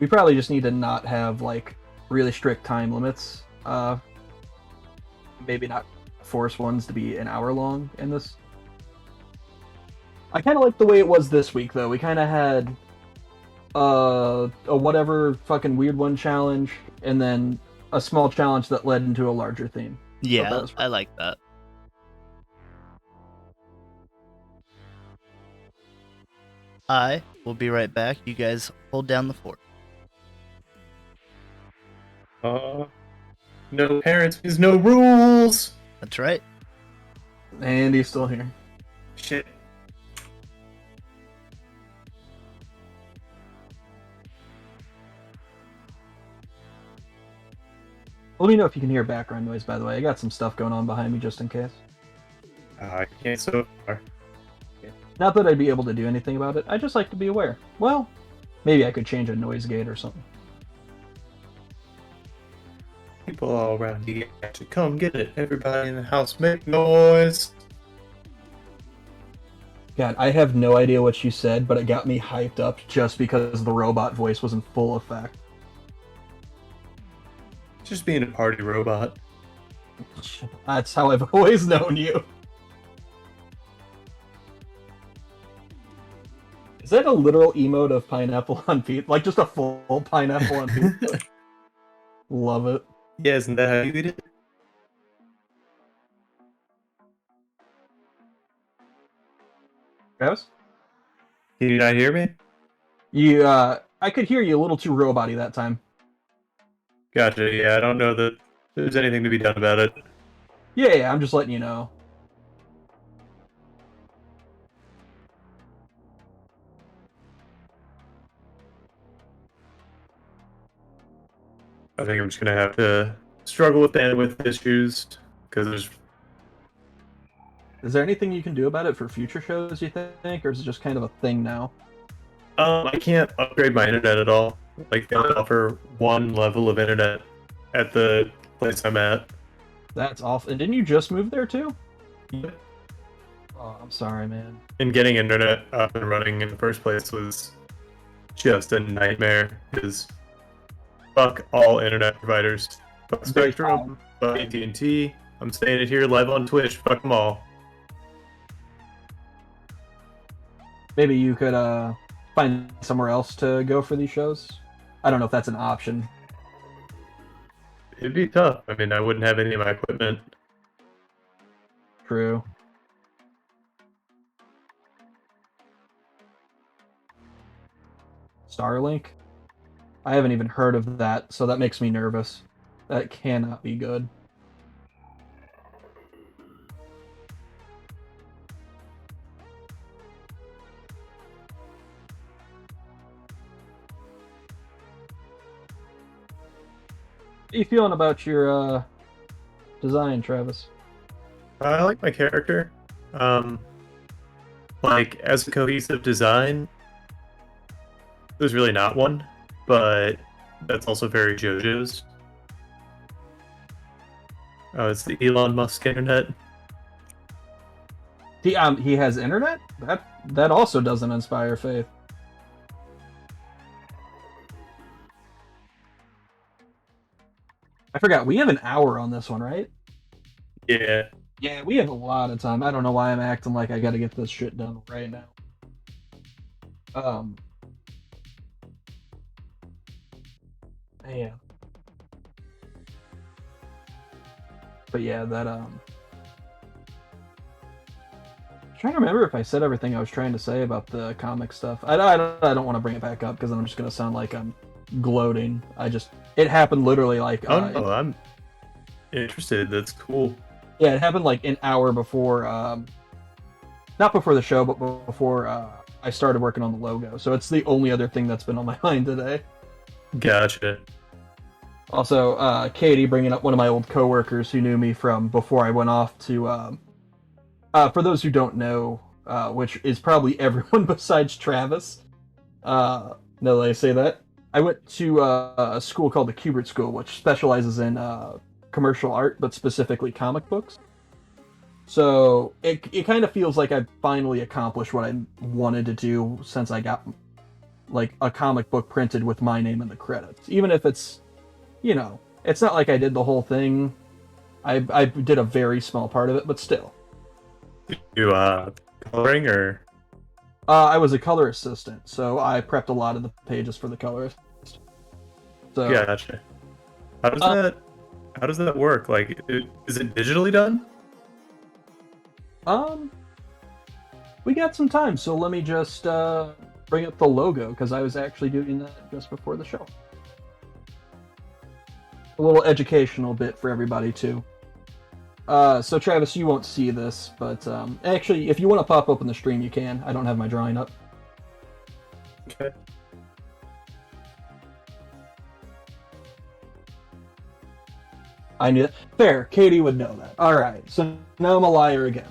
We probably just need to not have like really strict time limits. Maybe not force ones to be an hour long in this. I kind of like the way it was this week though. We kind of had a whatever fucking weird one challenge, and then a small challenge that led into a larger theme. Yeah, I like that. I will be right back. You guys hold down the fort. No parents means no rules. That's right. And he's still here. Shit. Let me know if you can hear background noise, by the way. I got some stuff going on behind me just in case. I can't so far. Not that I'd be able to do anything about it. I just like to be aware. Well, maybe I could change a noise gate or something. People all around you should come get it. Everybody in the house make noise. God, I have no idea what you said, but it got me hyped up just because the robot voice was in full effect. Just being a party robot. That's how I've always known you. Is that a literal emote of pineapple on pizza? Like just a full pineapple on pizza? Love it. Yeah, isn't that how you eat it? Travis? Can you not hear me? You, I could hear you a little too robot-y that time. Gotcha, yeah, I don't know that there's anything to be done about it. Yeah, I'm just letting you know. I think I'm just gonna have to struggle with bandwidth issues, because there's... Is there anything you can do about it for future shows, you think? Or is it just kind of a thing now? I can't upgrade my internet at all. Like, they only offer one level of internet at the place I'm at. That's awful. And didn't you just move there too? Yep. Oh, I'm sorry, man. And getting internet up and running in the first place was just a nightmare, because fuck all internet providers. Fuck Spectrum, fuck AT&T. I'm saying it here live on Twitch. Fuck them all. Maybe you could find somewhere else to go for these shows. I don't know if that's an option. It'd be tough. I mean, I wouldn't have any of my equipment. True. Starlink? I haven't even heard of that, so that makes me nervous. That cannot be good. How you feeling about your design, Travis? I like my character. Like, as a cohesive design, there's really not one, but that's also very JoJo's. Oh, it's the Elon Musk internet. He has internet? That also doesn't inspire faith. I forgot, we have an hour on this one, right? Yeah. Yeah, we have a lot of time. I don't know why I'm acting like I gotta get this shit done right now. Man. But yeah, that trying to remember if I said everything I was trying to say about the comic stuff. I don't want to bring it back up because I'm just gonna sound like I'm gloating. It happened literally like Oh no, I'm interested. That's cool. Yeah, it happened like an hour before, not before the show, but before I started working on the logo. So it's the only other thing that's been on my mind today. Gotcha. Also, Katie bringing up one of my old coworkers who knew me from before I went off to. For those who don't know, which is probably everyone besides Travis. Now that I say that, I went to a school called the Kubert School, which specializes in commercial art, but specifically comic books. So it kind of feels like I finally accomplished what I wanted to do since I got like a comic book printed with my name in the credits. Even if it's, it's not like I did the whole thing. I did a very small part of it, but still. You coloring or? I was a color assistant, so I prepped a lot of the pages for the colorist. So Gotcha. How does that work? Like, is it digitally done? We got some time, so let me just bring up the logo because I was actually doing that just before the show. A little educational bit for everybody too. So Travis, you won't see this, but actually, if you want to pop open the stream, you can. I don't have my drawing up. Okay. I knew that. Fair. Katie would know that. All right. So now I'm a liar again.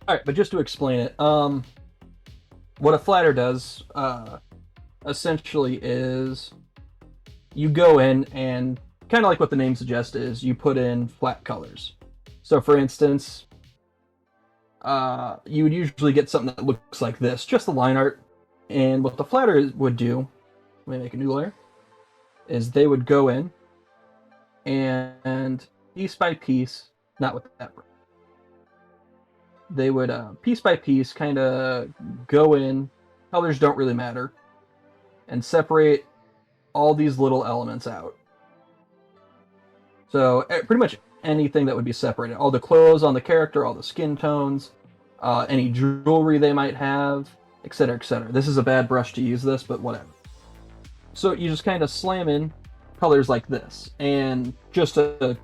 All right, but just to explain it, what a flatter does, essentially is you go in and kind of like what the name suggests is you put in flat colors. So for instance, you would usually get something that looks like this, just the line art. And what the flatter would do, let me make a new layer, is they would go in and piece by piece, not with that, they would piece by piece kind of go in, colors don't really matter, and separate all these little elements out. So pretty much anything that would be separated, all the clothes on the character, all the skin tones, any jewelry they might have, etc., etc. This is a bad brush to use this, but whatever. So you just kind of slam in colors like this, and just to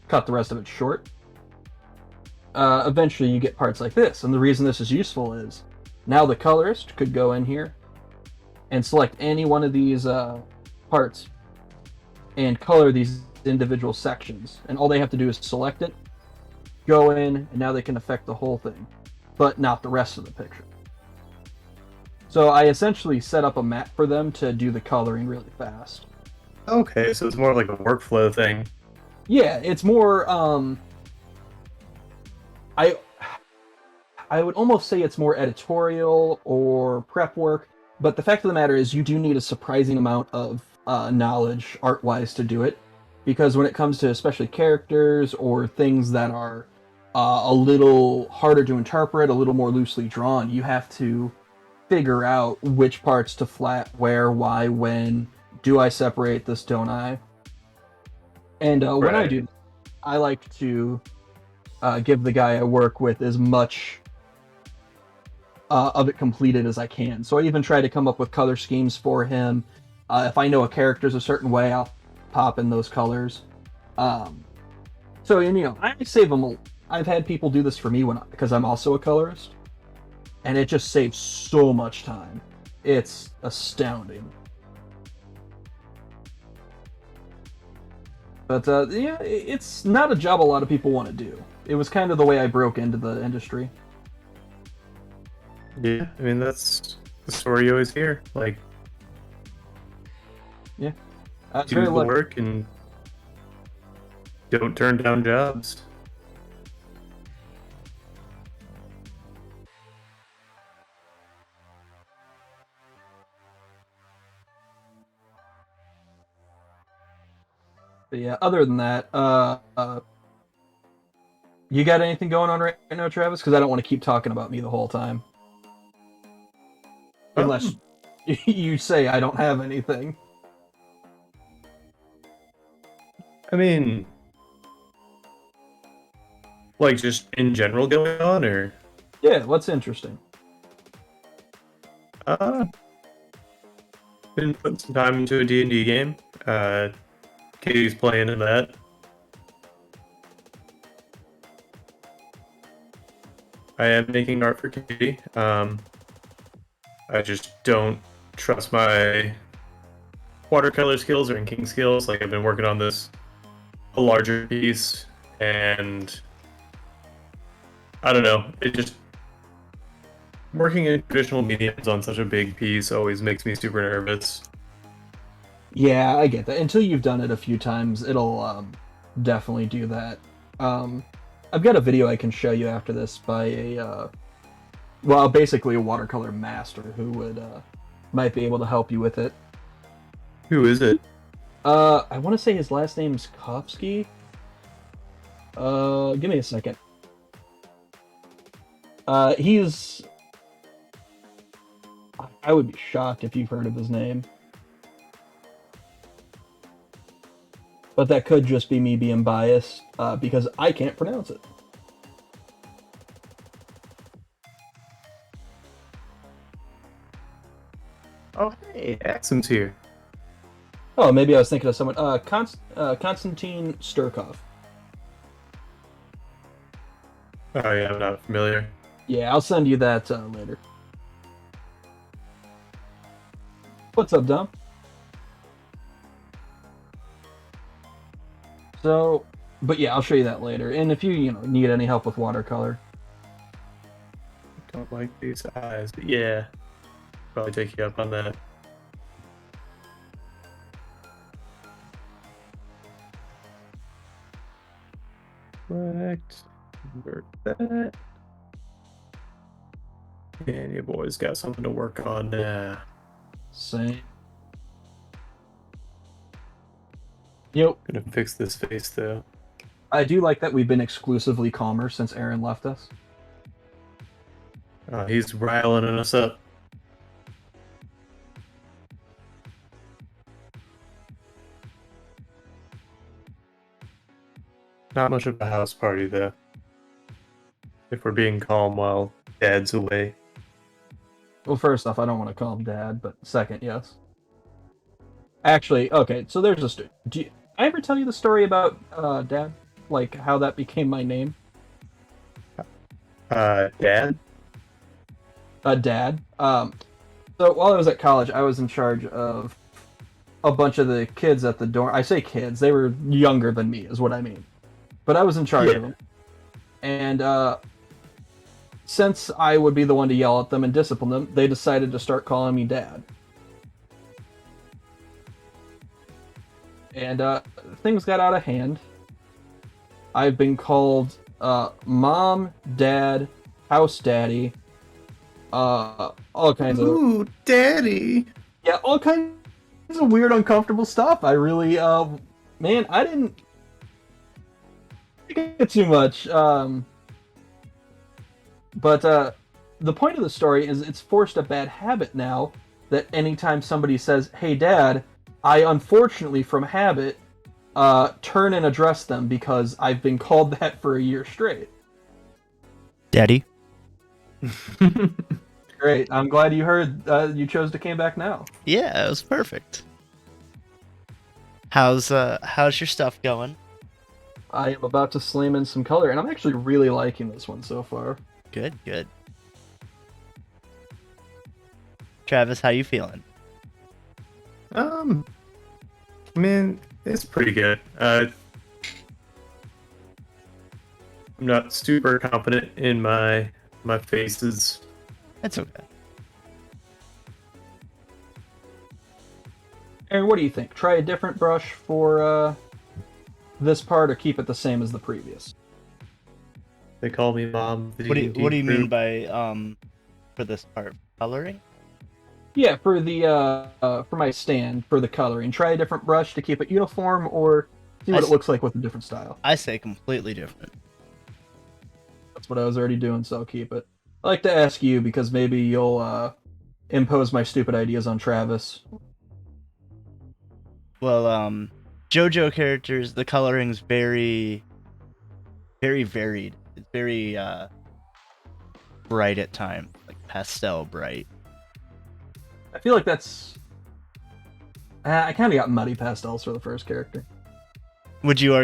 cut the rest of it short, eventually you get parts like this. And the reason this is useful is now the colorist could go in here and select any one of these parts and color these individual sections. And all they have to do is select it, go in, and now they can affect the whole thing, but not the rest of the picture. So I essentially set up a map for them to do the coloring really fast. Okay, so it's more like a workflow thing. Yeah, it's more, I would almost say it's more editorial or prep work, but the fact of the matter is you do need a surprising amount of knowledge art-wise to do it, because when it comes to especially characters or things that are a little harder to interpret, a little more loosely drawn. You have to figure out which parts to flat, where, why, when. Do I separate this? Don't I? And when I Right. do, I like to give the guy I work with as much of it completed as I can. So I even try to come up with color schemes for him. If I know a character's a certain way, I'll pop in those colors. So, and, I save them. I've had people do this for me because I'm also a colorist, and it just saves so much time. It's astounding. But yeah, it's not a job a lot of people want to do. It was kind of the way I broke into the industry. Yeah, I mean that's the story you always hear. Like, It's do very the lucky. work and don't turn down jobs. But yeah, other than that, you got anything going on right now, Travis? Because I don't want to keep talking about me the whole time. Unless you say I don't have anything. I mean, like just in general going on, or Yeah, what's interesting? uh, been putting some time into a D&D game. Katie's playing in that. I am making art for Katie. I just don't trust my watercolor skills or inking skills. Like I've been working on this a larger piece, and I don't know. It just working in traditional mediums on such a big piece always makes me super nervous. Yeah, I get that. Until you've done it a few times, it'll definitely do that. I've got a video I can show you after this by basically a watercolor master who would might be able to help you with it. Who is it? I want to say his last name's Kopsky. Give me a second. He's. I would be shocked if you've heard of his name. But that could just be me being biased, because I can't pronounce it. Oh, hey, Axum's here. Oh, maybe I was thinking of someone. Konstantin Sturkov. Oh yeah, I'm not familiar. Yeah, I'll send you that later. What's up, Dom? So, but yeah, I'll show you that later. And if you need any help with watercolor, Don't like these eyes, but yeah, probably take you up on that. Correct. Convert that. And your boy's got something to work on now. same. Yep. Gonna fix this face though. I do like that we've been exclusively calmer since Aaron left us. He's riling us up. Not much of a house party though. If we're being calm while Dad's away. Well, first off, I don't want to call him Dad, but second, yes. Actually, okay, so there's a story. Did I ever tell you the story about Dad? Like, how that became my name? Dad? Dad. So while I was at college, I was in charge of a bunch of the kids at the dorm. I say kids, they were younger than me, is what I mean. But I was in charge of them. And since I would be the one to yell at them and discipline them, they decided to start calling me Dad. And things got out of hand. I've been called Mom, Dad, House Daddy, all kinds of... Ooh, Daddy! Yeah, all kinds of weird, uncomfortable stuff. I really, man, I didn't think it too much. But the point of the story is it's forced a bad habit now that anytime somebody says, "Hey, Dad," I unfortunately, from habit, turn and address them because I've been called that for a year straight. Daddy. Great. I'm glad you heard. You chose to came back now. Yeah, it was perfect. How's your stuff going? I am about to slam in some color, and I'm actually really liking this one so far. Good, good. Travis, how you feeling? I mean, it's pretty good. I'm not super confident in my faces. That's okay. Aaron, what do you think? Try a different brush for this part, or keep it the same as the previous? They call me Mom. What do you mean by for this part? Coloring? Yeah, for the for my stand for the coloring, try a different brush to keep it uniform, or see what it looks like with a different style. I say completely different. That's what I was already doing, so I'll keep it. I like to ask you because maybe you'll impose my stupid ideas on Travis. Well, JoJo characters, the coloring's very, very varied. It's very bright at times, like pastel bright. I feel like that's. I kind of got muddy pastels for the first character. Would you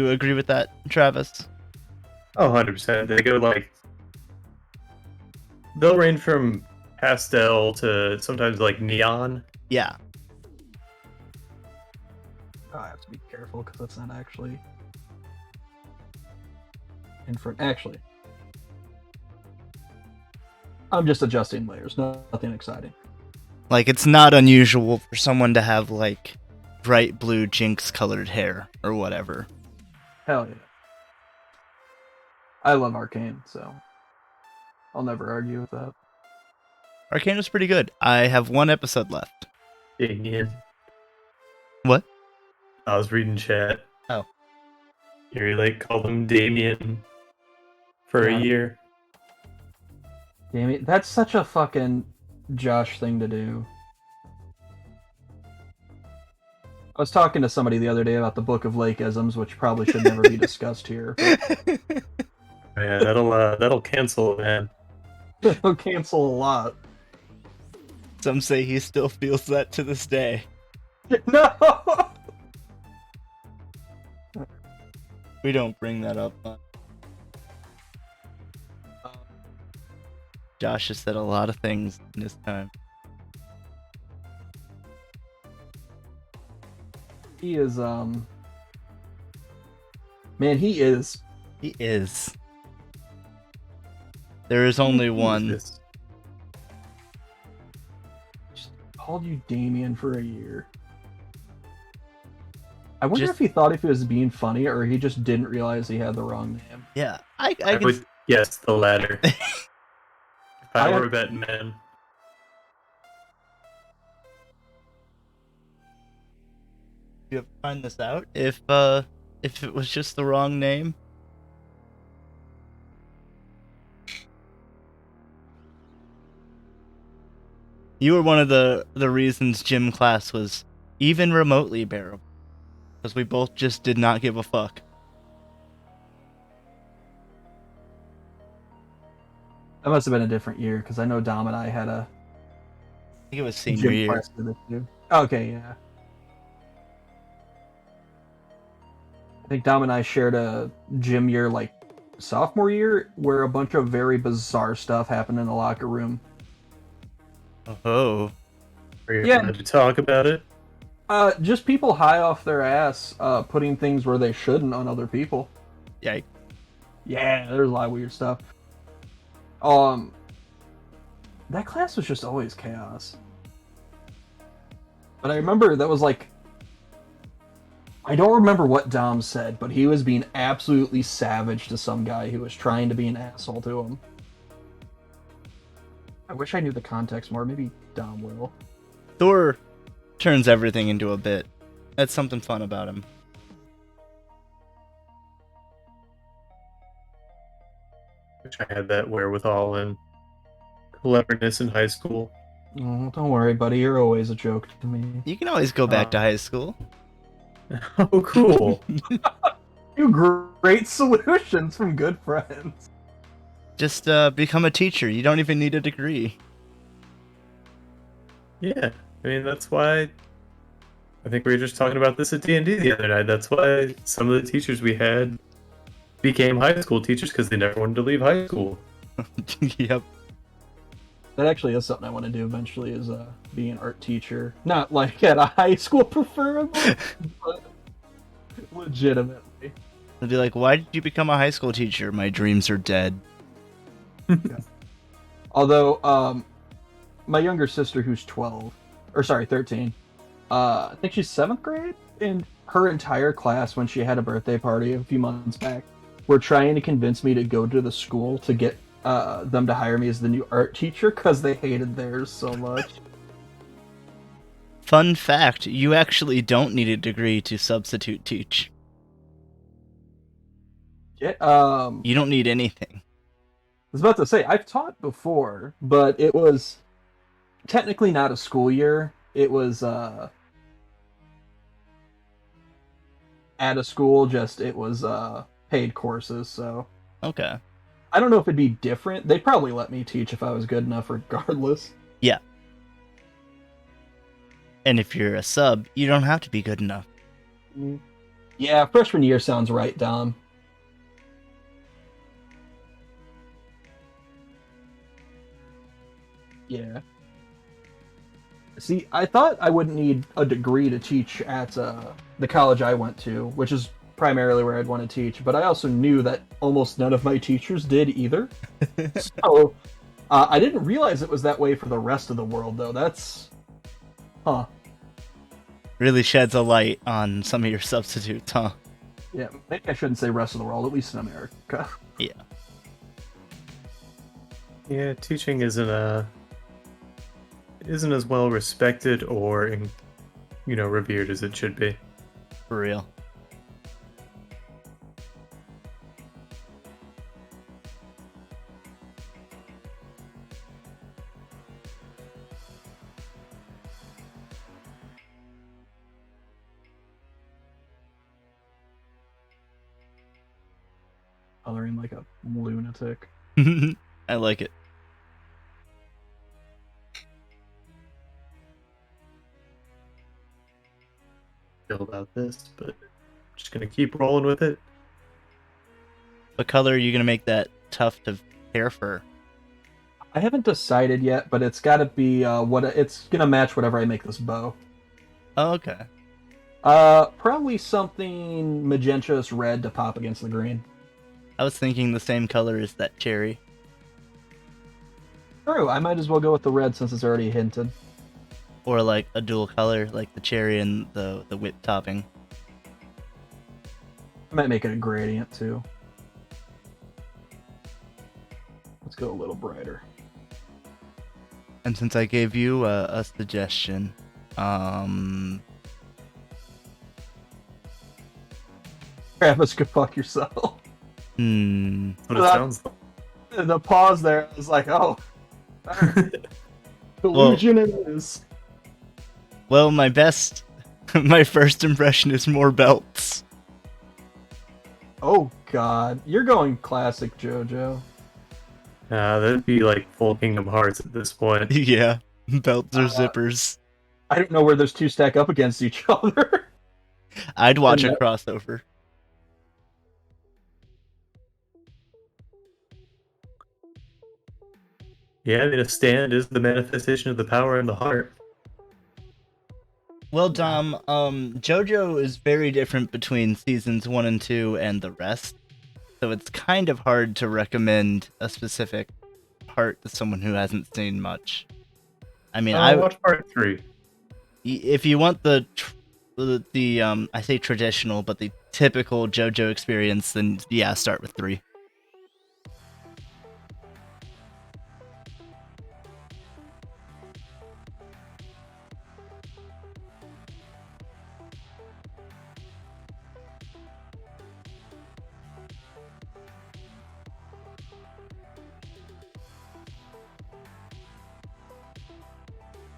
agree with that, Travis? Oh, 100%. They go like they'll range from pastel to sometimes like neon. Yeah. Oh, I have to be careful because that's not actually in front. Actually, I'm just adjusting layers. Nothing exciting. Like, it's not unusual for someone to have like bright blue Jinx colored hair or whatever. Hell yeah. I love Arcane, so I'll never argue with that. Arcane was pretty good. I have one episode left. Damien. What? I was reading chat. Oh. You like called him Damien for a year. Damn it, that's such a fucking Josh thing to do. I was talking to somebody the other day about the Book of Lake-isms, which probably should never be discussed here. But Yeah, that'll cancel, man. it'll cancel a lot. Some say he still feels that to this day. No! We don't bring that up. Josh has said a lot of things in his time. He is, man, he is. He is. There is only one. Jesus. Just called you Damien for a year. I wonder Just- if he thought if he was being funny or he just didn't realize he had the wrong name. Yeah, I I can. would guess the latter. If I I- were a betting man. You have to find this out if it was just the wrong name. You were one of the reasons gym class was even remotely bearable, because we both just did not give a fuck. That must have been a different year because I know Dom and I had a I think it was senior gym year. class together too. Okay, yeah. I think Dom and I shared a gym year like sophomore year where a bunch of very bizarre stuff happened in the locker room. Oh, Are you Yeah. allowed to talk about it? Just people high off their ass, putting things where they shouldn't on other people. yikes! Yeah, there's a lot of weird stuff. That class was just always chaos. But I remember that was like, I don't remember what Dom said, but he was being absolutely savage to some guy who was trying to be an asshole to him. I wish I knew the context more. Maybe Dom will. Thor turns everything into a bit. That's something fun about him. Wish I had that wherewithal and cleverness in high school. Oh, don't worry, buddy. You're always a joke to me. You can always go back to high school. Oh, cool. You great solutions from good friends. Just become a teacher. You don't even need a degree. Yeah, I mean, that's why I think we were just talking about this at D&D the other night. That's why some of the teachers we had became high school teachers, because they never wanted to leave high school. Yep. That actually is something I want to do eventually, is be an art teacher. Not like at a high school, preferably, but legitimately. They'll be like, why did you become a high school teacher? My dreams are dead. Although, my younger sister, who's 13, I think she's 7th grade, and her entire class, when she had a birthday party a few months back, were trying to convince me to go to the school to get them to hire me as the new art teacher because they hated theirs so much. Fun fact, you actually don't need a degree to substitute teach. Yeah, You don't need anything. I was about to say, I've taught before, but it was technically not a school year. It was at a school, just it was paid courses, so Okay. I don't know if it'd be different. They'd probably let me teach if I was good enough regardless. Yeah. And if you're a sub, you don't have to be good enough. Yeah, freshman year sounds right, Dom. Yeah. See, I thought I wouldn't need a degree to teach at the college I went to, which is primarily where I'd want to teach, but I also knew that almost none of my teachers did either. So, I didn't realize it was that way for the rest of the world, though. That's... Huh. Really sheds a light on some of your substitutes, huh? Yeah, maybe I shouldn't say rest of the world, at least in America. Yeah. Yeah, teaching isn't as well respected or revered as it should be. For real. Coloring like a lunatic. I like it. Feel about this, but I'm just gonna keep rolling with it. What color are you going to make that tuft of hair fur? I haven't decided yet, but it's got to be it's gonna match whatever I make this bow. Oh, okay. Probably something magenta's red to pop against the green. I was thinking the same color as that cherry. True, I might as well go with the red since it's already hinted. Or like a dual color, like the cherry and the whip topping. I might make it a gradient too. Let's go a little brighter. And since I gave you a suggestion, Travis, go fuck yourself. What it sounds like. The pause there, I was like, oh. Illusion it is. Well, my first impression is more belts. Oh god, you're going classic JoJo. That'd be like full Kingdom Hearts at this point. Yeah, belts or zippers. I don't know where those two stack up against each other. I'd watch a crossover. Yeah, I mean, a stand is the manifestation of the power in the heart. Well, Dom, JoJo is very different between seasons 1 and 2 and the rest, so it's kind of hard to recommend a specific part to someone who hasn't seen much. I mean, I watch part 3. If you want the I say traditional, but the typical JoJo experience, then yeah, start with 3.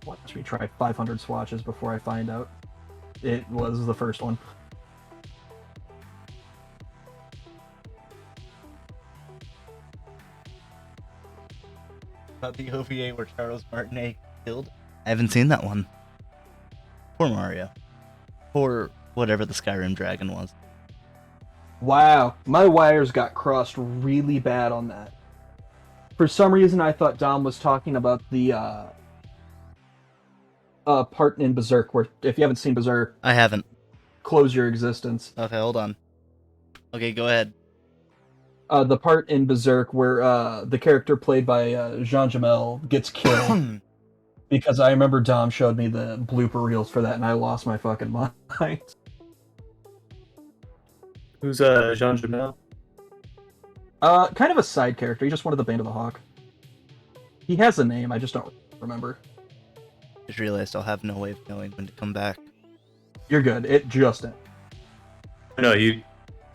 watch me try 500 swatches before I find out. It was the first one. About the OVA where Charles Martinet killed? I haven't seen that one. Poor Mario. Poor whatever the Skyrim dragon was. Wow, my wires got crossed really bad on that. For some reason, I thought Dom was talking about the part in Berserk where, if you haven't seen Berserk, I haven't. close your existence. Okay, hold on. Okay, go ahead. The part in Berserk where the character played by Jean Jamel gets killed. Because I remember Dom showed me the blooper reels for that, and I lost my fucking mind. Who's Jean Jamel? Kind of a side character. He just wanted the Band of the Hawk. He has a name, I just don't remember. Just realized I'll have no way of knowing when to come back. You're good. It just ended. No, you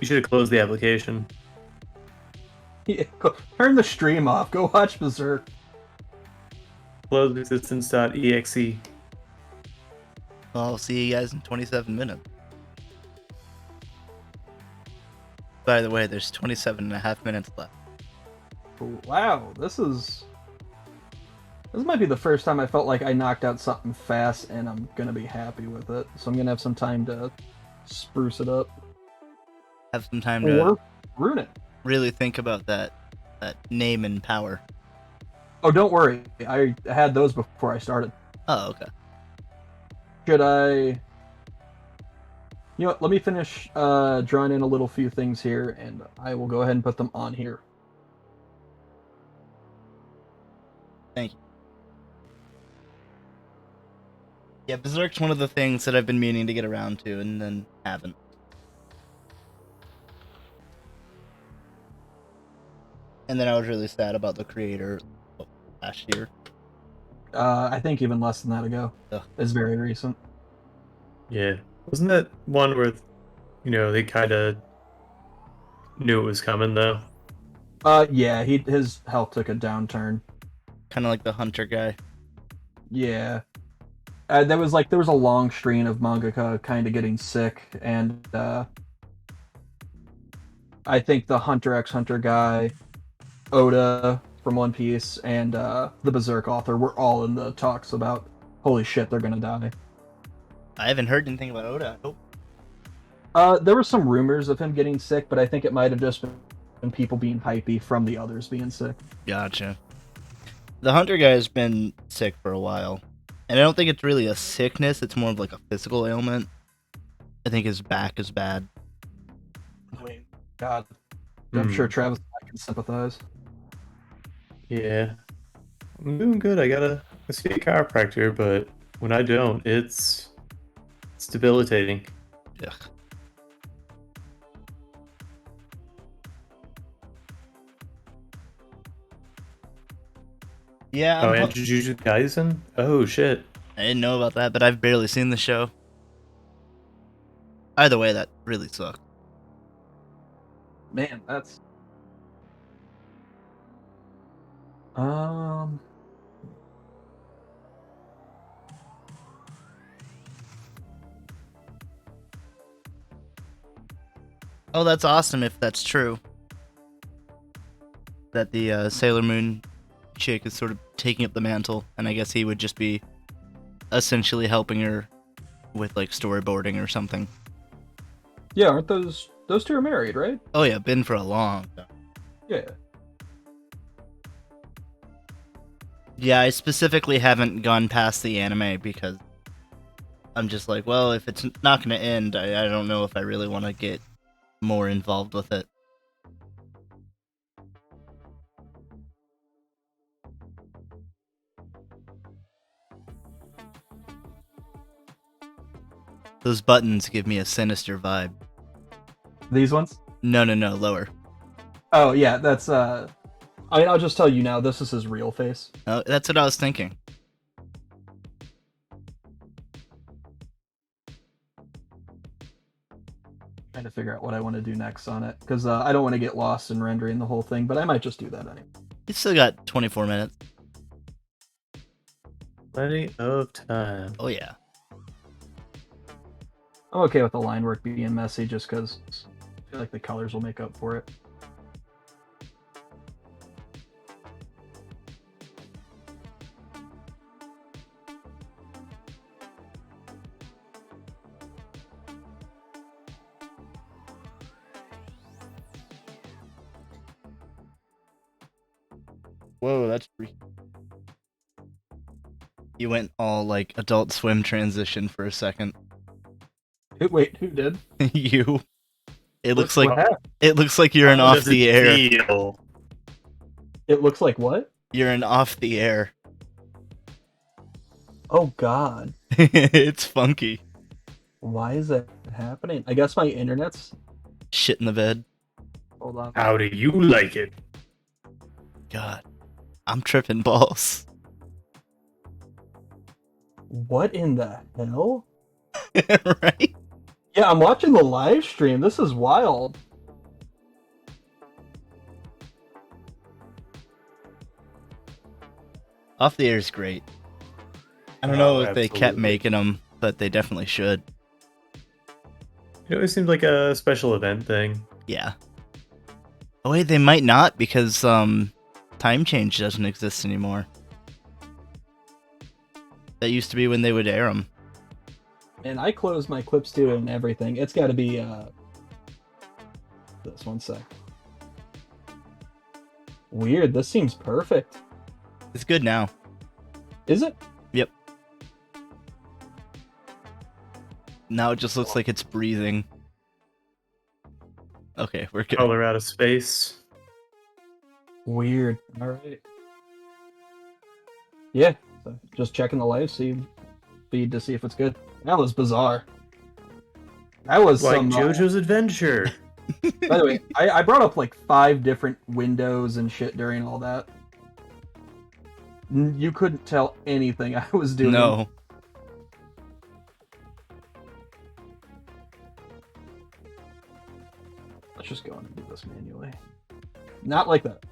should have closed the application. Yeah, turn the stream off. Go watch Berserk. Close existence.exe. Well, I'll see you guys in 27 minutes. By the way, there's 27 and a half minutes left. Wow, this might be the first time I felt like I knocked out something fast, and I'm gonna be happy with it. So I'm gonna have some time to spruce it up. Have some time to Or ruin it. really think about that name and power. Oh, don't worry. I had those before I started. Oh, okay. Should I... You know what, let me finish drawing in a little few things here, and I will go ahead and put them on here. Thank you. Yeah, Berserk's one of the things that I've been meaning to get around to and then haven't. And then I was really sad about the creator last year. I think even less than that ago. Ugh. It's very recent. Yeah. Wasn't that one where, they kind of knew it was coming, though? Yeah, his health took a downturn. Kind of like the Hunter guy. Yeah. There was a long stream of mangaka kind of getting sick, and I think the Hunter x Hunter guy, Oda from One Piece, and the Berserk author were all in the talks about, holy shit, they're gonna die. I haven't heard anything about Oda. Nope. There were some rumors of him getting sick, but I think it might have just been people being hypey from the others being sick. Gotcha. The Hunter guy has been sick for a while. And I don't think it's really a sickness, it's more of like a physical ailment. I think his back is bad. I mean, God. I'm sure Travis and I can sympathize. Yeah. I'm doing good. I see a chiropractor, but when I don't, it's debilitating. Ugh. Yeah. Oh, and Jujutsu Kaisen? Oh, shit. I didn't know about that, but I've barely seen the show. Either way, that really sucked. Man, that's... Oh, that's awesome if that's true. That the Sailor Moon chick is sort of taking up the mantle, and I guess he would just be essentially helping her with like storyboarding or something. Yeah, aren't those two are married, right? Oh yeah, been for a long time. Yeah. Yeah, I specifically haven't gone past the anime because I'm just like, well, if it's not going to end, I don't know if I really want to get more involved with it. Those buttons give me a sinister vibe. These ones? No, lower. Oh, yeah, that's, I mean, I'll just tell you now, this is his real face. Oh, that's what I was thinking. Trying to figure out what I want to do next on it, because I don't want to get lost in rendering the whole thing, but I might just do that anyway. You still got 24 minutes. Plenty of time. Oh yeah. I'm okay with the line work being messy just because I feel like the colors will make up for it. Whoa, that's freaky. You went all like Adult Swim transition for a second. Wait, who did? You. It looks What like happened? you're in How off does the it air. feel? It looks like what? You're in off the air. Oh God. It's funky. Why is that happening? I guess my internet's. Shit in the bed. Hold on. How do you like it? God. I'm tripping balls. What in the hell? Right? Yeah, I'm watching the live stream. This is wild. Off the air is great. I don't Oh, know if they kept absolutely. making them, but they definitely should. It always seemed like a special event thing. Yeah. Oh wait, they might not because time change doesn't exist anymore. That used to be when they would air them. And I closed my clip studio and everything. It's got to be this one sec. Weird. This seems perfect. It's good now. Is it? Yep. Now it just looks like it's breathing. Okay, we're good. Color out of space. Weird. All right. Yeah. So just checking the live feed to see if it's good. That was bizarre. That was Like some. JoJo's Adventure. By the way, I brought up like 5 different windows and shit during all that. You couldn't tell anything I was doing. No. Let's just go and do this manually. Not like that.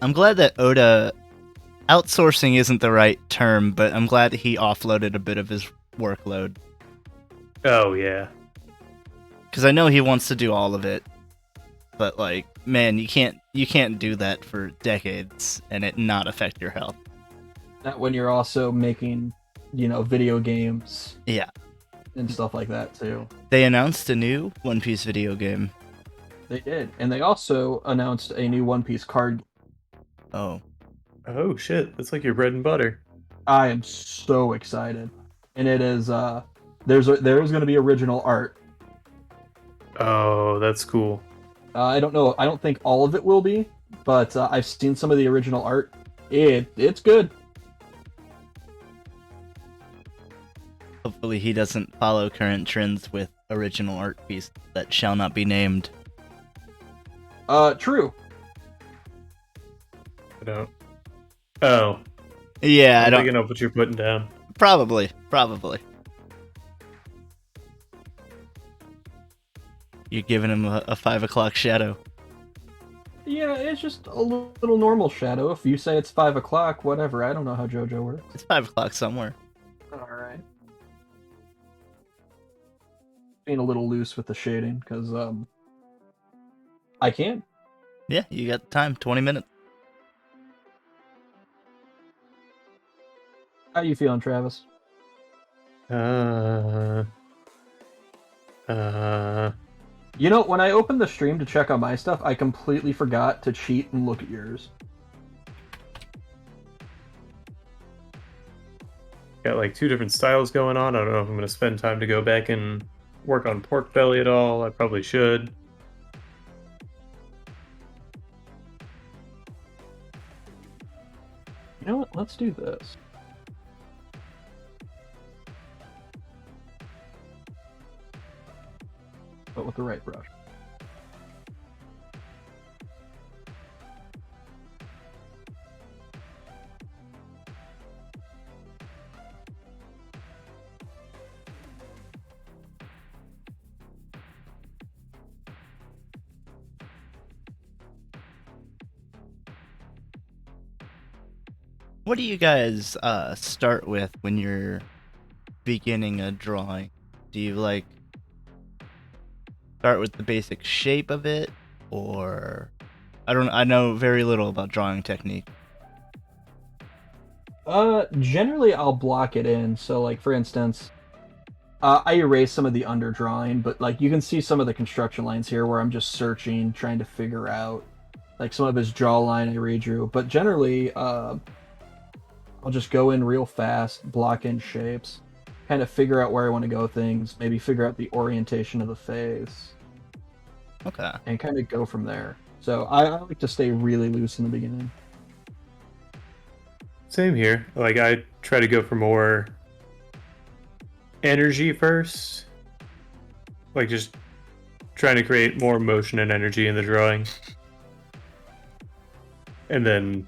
I'm glad that Oda outsourcing isn't the right term, but I'm glad that he offloaded a bit of his workload. Oh yeah. Because I know he wants to do all of it, but like, man, you can't do that for decades and it not affect your health. Not when you're also making, video games Yeah. and stuff like that too. They announced a new One Piece video game. They did, and they also announced a new One Piece card. Oh. Oh shit. That's like your bread and butter. I am so excited, and it is there is going to be original art. Oh, that's cool. I don't know. I don't think all of it will be, but I've seen some of the original art. It's good. Hopefully he doesn't follow current trends with original art piece that shall not be named. True. I don't. Oh. Yeah, I I'm don't. picking up what you're putting down. Probably. You're giving him a 5 o'clock shadow. Yeah, it's just a little normal shadow. If you say it's 5 o'clock, whatever. I don't know how JoJo works. It's 5 o'clock somewhere. All right. Being a little loose with the shading, because I can. Yeah, you got the time. 20 minutes. How you feeling, Travis? When I opened the stream to check on my stuff, I completely forgot to cheat and look at yours. Got like 2 different styles going on. I don't know if I'm going to spend time to go back and work on pork belly at all. I probably should. You know what? Let's do this. But with the right brush. What do you guys start with when you're beginning a drawing? Do you like start with the basic shape of it, or I know very little about drawing technique. Generally I'll block it in. So, like, for instance, I erase some of the underdrawing, but like you can see some of the construction lines here where I'm just searching, trying to figure out like some of his jawline I redrew. But generally, I'll just go in real fast, block in shapes, kind of figure out where I want to go things, maybe figure out the orientation of the face, Okay. and kind of go from there. So I like to stay really loose in the beginning. Same here. Like, I try to go for more energy first. Like, just trying to create more motion and energy in the drawing. And then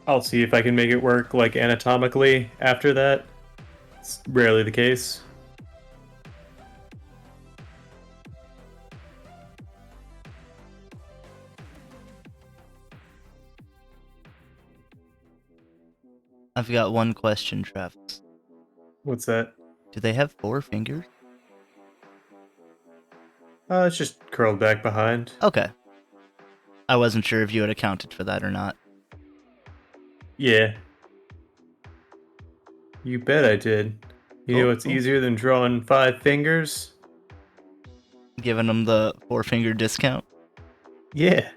I'll see if I can make it work, like, anatomically after that. It's rarely the case. I've got one question, Travis. What's that? Do they have 4 fingers? It's just curled back behind. Okay. I wasn't sure if you had accounted for that or not. Yeah. You bet I did. You know what's easier than drawing 5 fingers? Giving them the 4-finger discount? Yeah.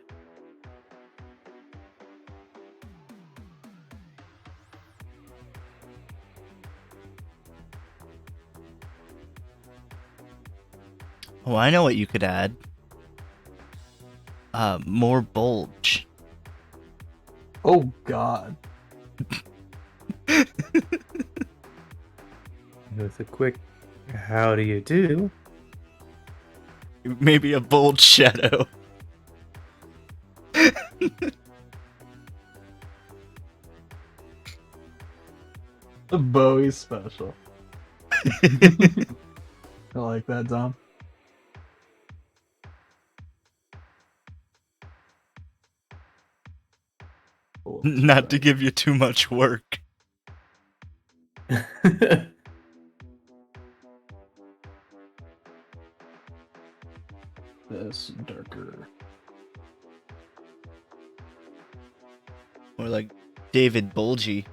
Oh, I know what you could add. More bulge. Oh God. With a quick how do you do? Maybe a bulge shadow. The Bowie special. I like that, Dom. Not to give you too much work. This darker. More like David Bulgy.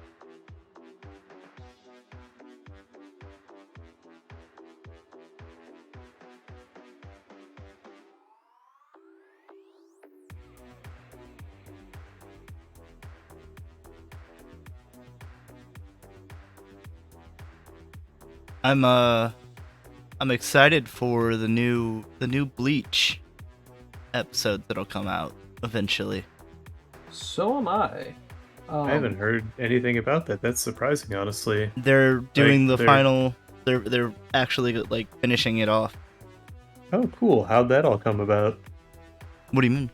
I'm excited for the new Bleach episode that'll come out eventually. So am I. I haven't heard anything about that. That's surprising, honestly. They're doing Like, the final. They're actually like finishing it off. Oh, cool. How'd that all come about? What do you mean?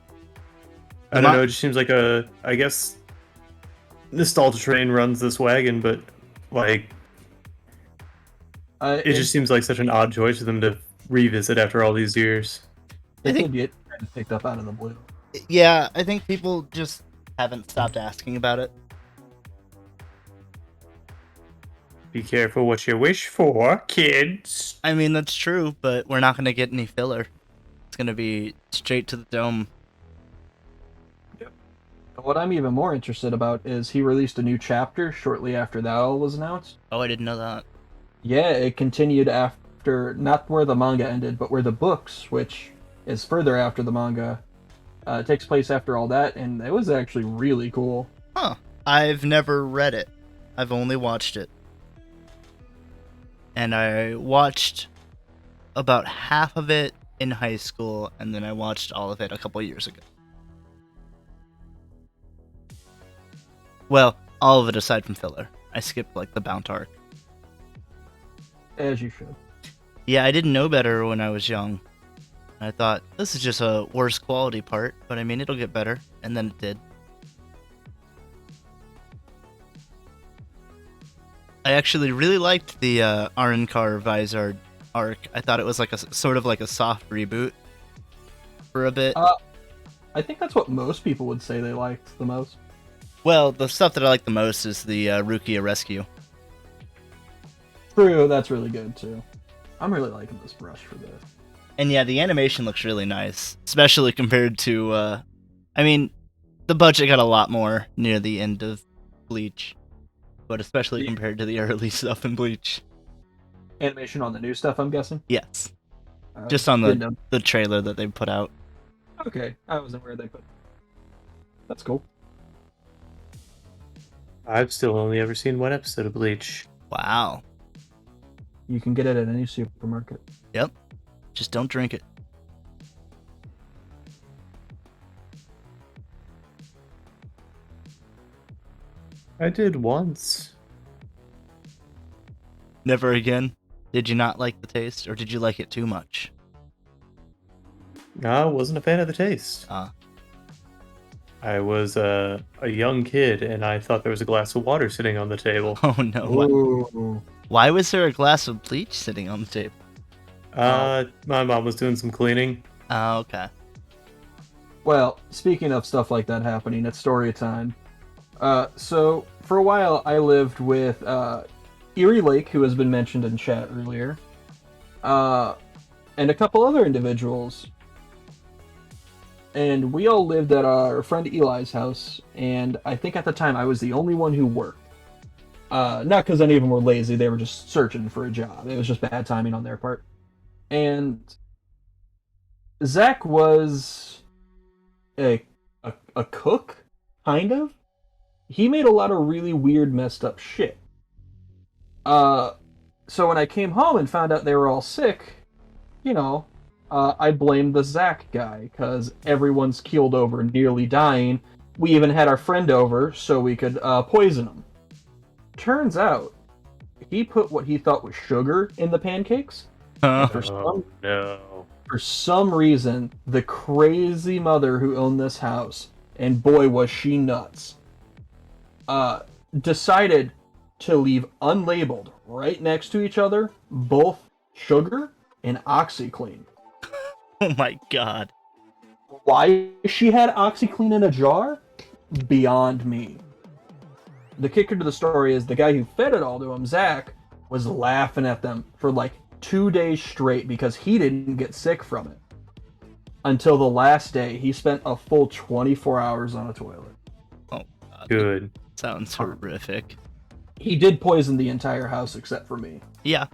I don't know. It just seems like I guess, Nostalgia Train runs this wagon, but like, it just seems like such an odd choice for them to revisit after all these years. I think it picked up out of the blue. Yeah, I think people just haven't stopped asking about it. Be careful what you wish for, kids. I mean, that's true, but we're not going to get any filler. It's going to be straight to the dome. Yep. What I'm even more interested about is he released a new chapter shortly after that all was announced. Oh, I didn't know that. Yeah, it continued after, not where the manga ended, but where the books, which is further after the manga, takes place after all that, and it was actually really cool. Huh. I've never read it. I've only watched it. And I watched about half of it in high school, and then I watched all of it a couple years ago. Well, all of it aside from filler. I skipped like the Bount arc. As you should. Yeah, I didn't know better when I was young. I thought, this is just a worse quality part, but I mean, it'll get better. And then it did. I actually really liked the Arrancar Vizard arc. I thought it was like a sort of like a soft reboot for a bit. I think that's what most people would say they liked the most. Well, the stuff that I like the most is the Rukia Rescue. True, that's really good too. I'm really liking this brush for this. And yeah, the animation looks really nice, especially compared to, I mean, the budget got a lot more near the end of Bleach, but especially compared to the early stuff in Bleach. Animation on the new stuff, I'm guessing? Yes. Just on didn't know. the trailer that they put out. Okay, I wasn't aware they put. That's cool. I've still only ever seen one episode of Bleach. Wow. You can get it at any supermarket. Yep. Just don't drink it. I did once. Never again? Did you not like the taste, or did you like it too much? I wasn't a fan of the taste. Ah. I was a young kid, and I thought there was a glass of water sitting on the table. Oh no. Ooh. Why was there a glass of bleach sitting on the table? My mom was doing some cleaning. Oh, okay. Well, speaking of stuff like that happening, it's story time. So, for a while, I lived with Erie Lake, who has been mentioned in chat earlier, and a couple other individuals. And we all lived at our friend Eli's house, and I think at the time I was the only one who worked. Not because any of them were lazy, they were just searching for a job. It was just bad timing on their part. And Zach was a cook, kind of. He made a lot of really weird, messed up shit. So when I came home and found out they were all sick, you know, I blamed the Zach guy, because everyone's keeled over, nearly dying. We even had our friend over so we could poison him. Turns out, he put what he thought was sugar in the pancakes. Oh, no. For some reason, the crazy mother who owned this house, and boy was she nuts, decided to leave unlabeled, right next to each other, both sugar and OxyClean. Oh my god. Why she had OxyClean in a jar? Beyond me. The kicker to the story is the guy who fed it all to him, Zach, was laughing at them for like 2 days straight because he didn't get sick from it. Until the last day, he spent a full 24 hours on a toilet. Oh god. Good. Sounds horrific. He did poison the entire house except for me. Yeah.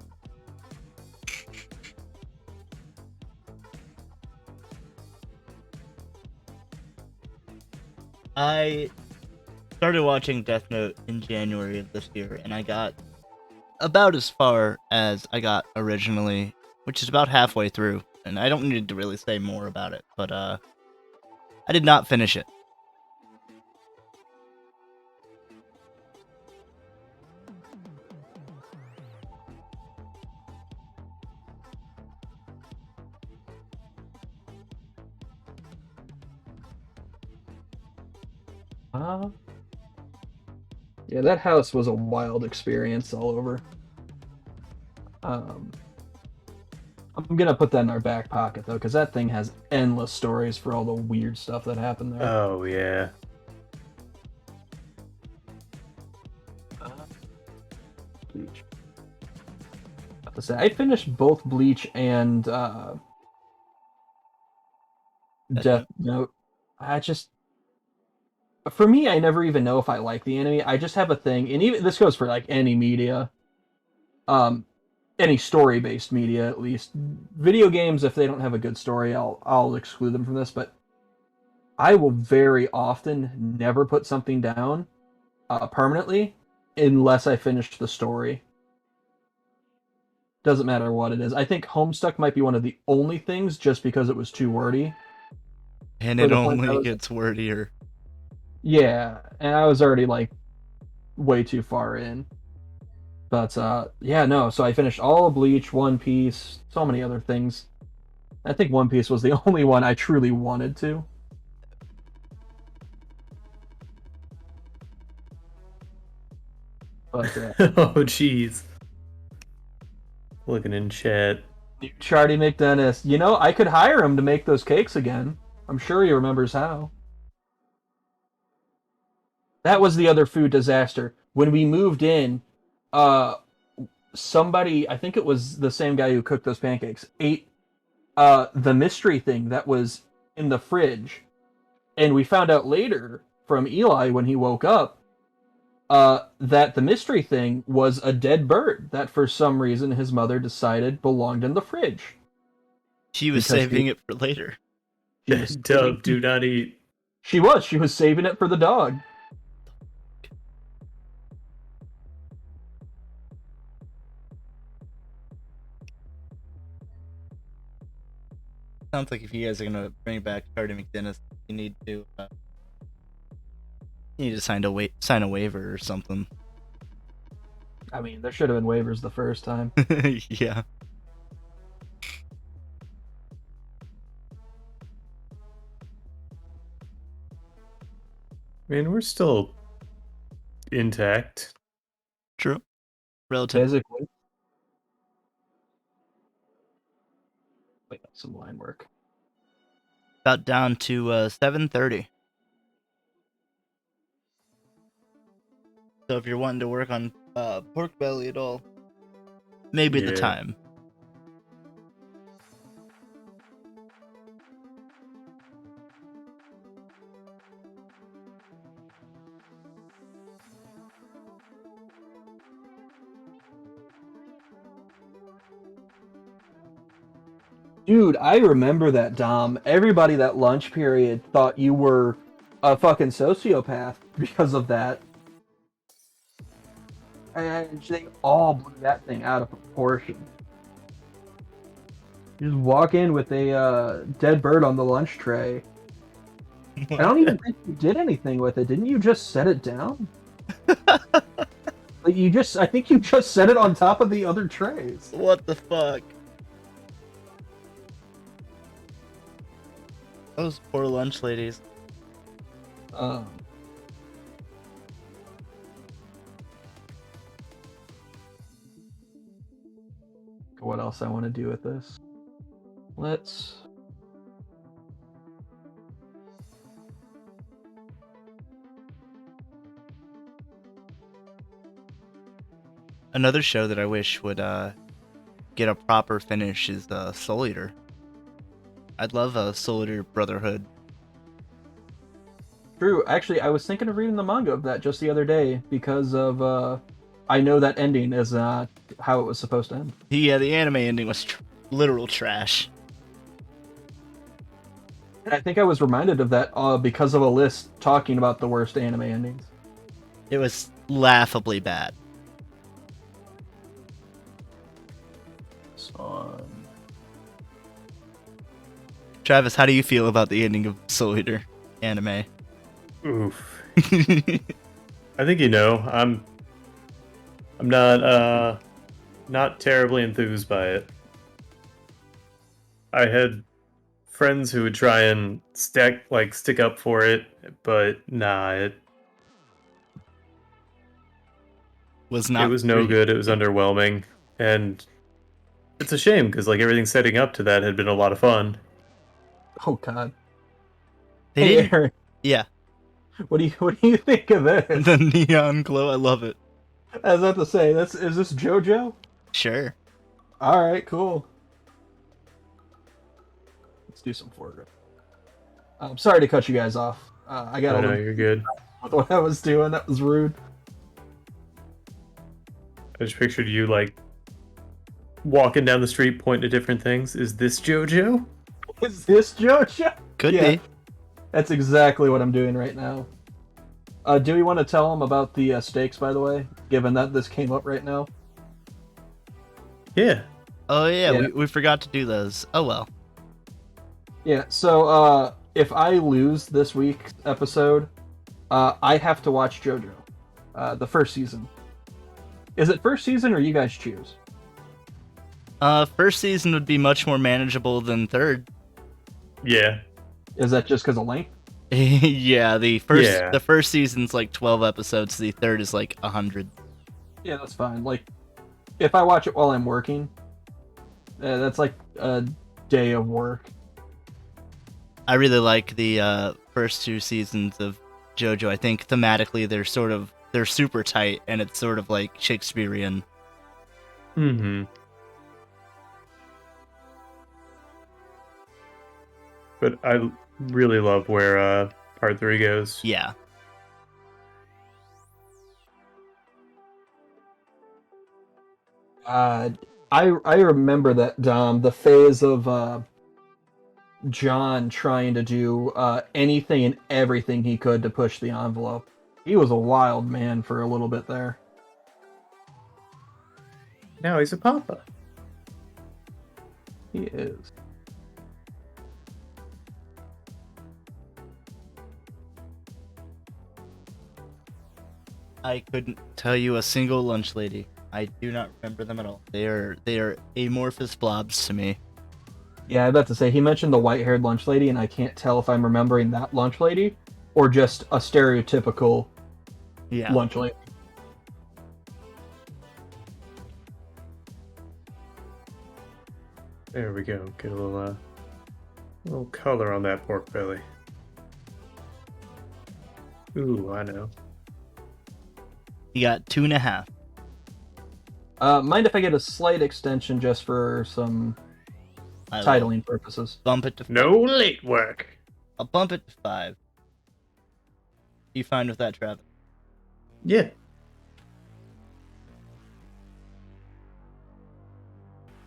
I started watching Death Note in January of this year, and I got about as far as I got originally, which is about halfway through, and I don't need to really say more about it, but I did not finish it. Yeah, that house was a wild experience all over. I'm gonna put that in our back pocket though, because that thing has endless stories for all the weird stuff that happened there. Oh, yeah. Bleach. To say, I finished both Bleach and Death Note. For me, I never even know if I like the anime. I just have a thing, and even this goes for like any media, any story-based media at least. Video games, if they don't have a good story, I'll exclude them from this. But I will very often never put something down permanently unless I finish the story. Doesn't matter what it is. I think Homestuck might be one of the only things, just because it was too wordy. And it only gets wordier. Yeah, and I was already like way too far in. But yeah, no, so I finished all of Bleach, One Piece, so many other things. I think One Piece was the only one I truly wanted to. But Oh, jeez. Looking in chat. Charlie McDennis, you know, I could hire him to make those cakes again. I'm sure he remembers how. That was the other food disaster. When we moved in, uh, somebody, I think it was the same guy who cooked those pancakes, ate the mystery thing that was in the fridge. And we found out later from Eli when he woke up that the mystery thing was a dead bird that for some reason his mother decided belonged in the fridge. She was Because saving it for later. She was Dub, do not eat. She was saving it for the dog. Sounds like if you guys are gonna bring back Tardy McDinnis, you need to sign a waiver or something. I mean, there should have been waivers the first time. Yeah. I mean, we're still intact. True. Relative. Physically. Wait, some line work. About down to 7:30. So if you're wanting to work on pork belly at all, maybe the Yeah. time. Dude, I remember that, Dom. Everybody that lunch period thought you were a fucking sociopath because of that. And they all blew that thing out of proportion. You just walk in with a dead bird on the lunch tray. I don't even think you did anything with it. Didn't you just set it down? I think you just set it on top of the other trays. What the fuck? Those poor lunch ladies. What else I want to do with this? Let's... Another show that I wish would get a proper finish is Soul Eater. I'd love a Soul Eater Brotherhood. True. Actually, I was thinking of reading the manga of that just the other day because of I know that ending is not how it was supposed to end. Yeah, the anime ending was literal trash. And I think I was reminded of that because of a list talking about the worst anime endings. It was laughably bad. Travis, how do you feel about the ending of Soul Eater anime? Oof. I think I'm not terribly enthused by it. I had friends who would try and stick up for it, but nah, it was not. It was no good. It was underwhelming, and it's a shame because everything setting up to that had been a lot of fun. Oh God. They didn't. Aaron, Yeah. what do you think of this? The neon glow, I love it. I was about to say, is this JoJo? Sure. All right, cool. Let's do some foreground. I'm sorry to cut you guys off. I got No, you're good. with what I was doing. That was rude. I just pictured you walking down the street, pointing to different things. Is this JoJo? Is this JoJo? Could Yeah. be. That's exactly what I'm doing right now. Do we want to tell them about the stakes, by the way, given that this came up right now? Yeah. Oh yeah, Yeah. We forgot to do those. Oh well. Yeah, so if I lose this week's episode, I have to watch JoJo, the first season. Is it first season or you guys choose? First season would be much more manageable than third. Yeah. Is that just because of length? Yeah, the first season's 12 episodes, the third is 100. Yeah, that's fine. If I watch it while I'm working, that's a day of work. I really like the first 2 seasons of JoJo. I think thematically they're super tight, and it's sort of like Shakespearean. Mm-hmm. But I really love where part 3 goes. Yeah. I remember that the phase of John trying to do anything and everything he could to push the envelope. He was a wild man for a little bit there. Now he's a papa. He is. I couldn't tell you a single lunch lady. I do not remember them at all. They are amorphous blobs to me. Yeah, I was about to say, he mentioned the white-haired lunch lady, and I can't tell if I'm remembering that lunch lady or just a stereotypical Yeah. lunch lady. There we go. Get a little color on that pork belly. Ooh, I know. You got 2.5. Mind if I get a slight extension just for some I will titling purposes? bump it to 5. No late work. I'll bump it to 5. You fine with that, Travis? Yeah.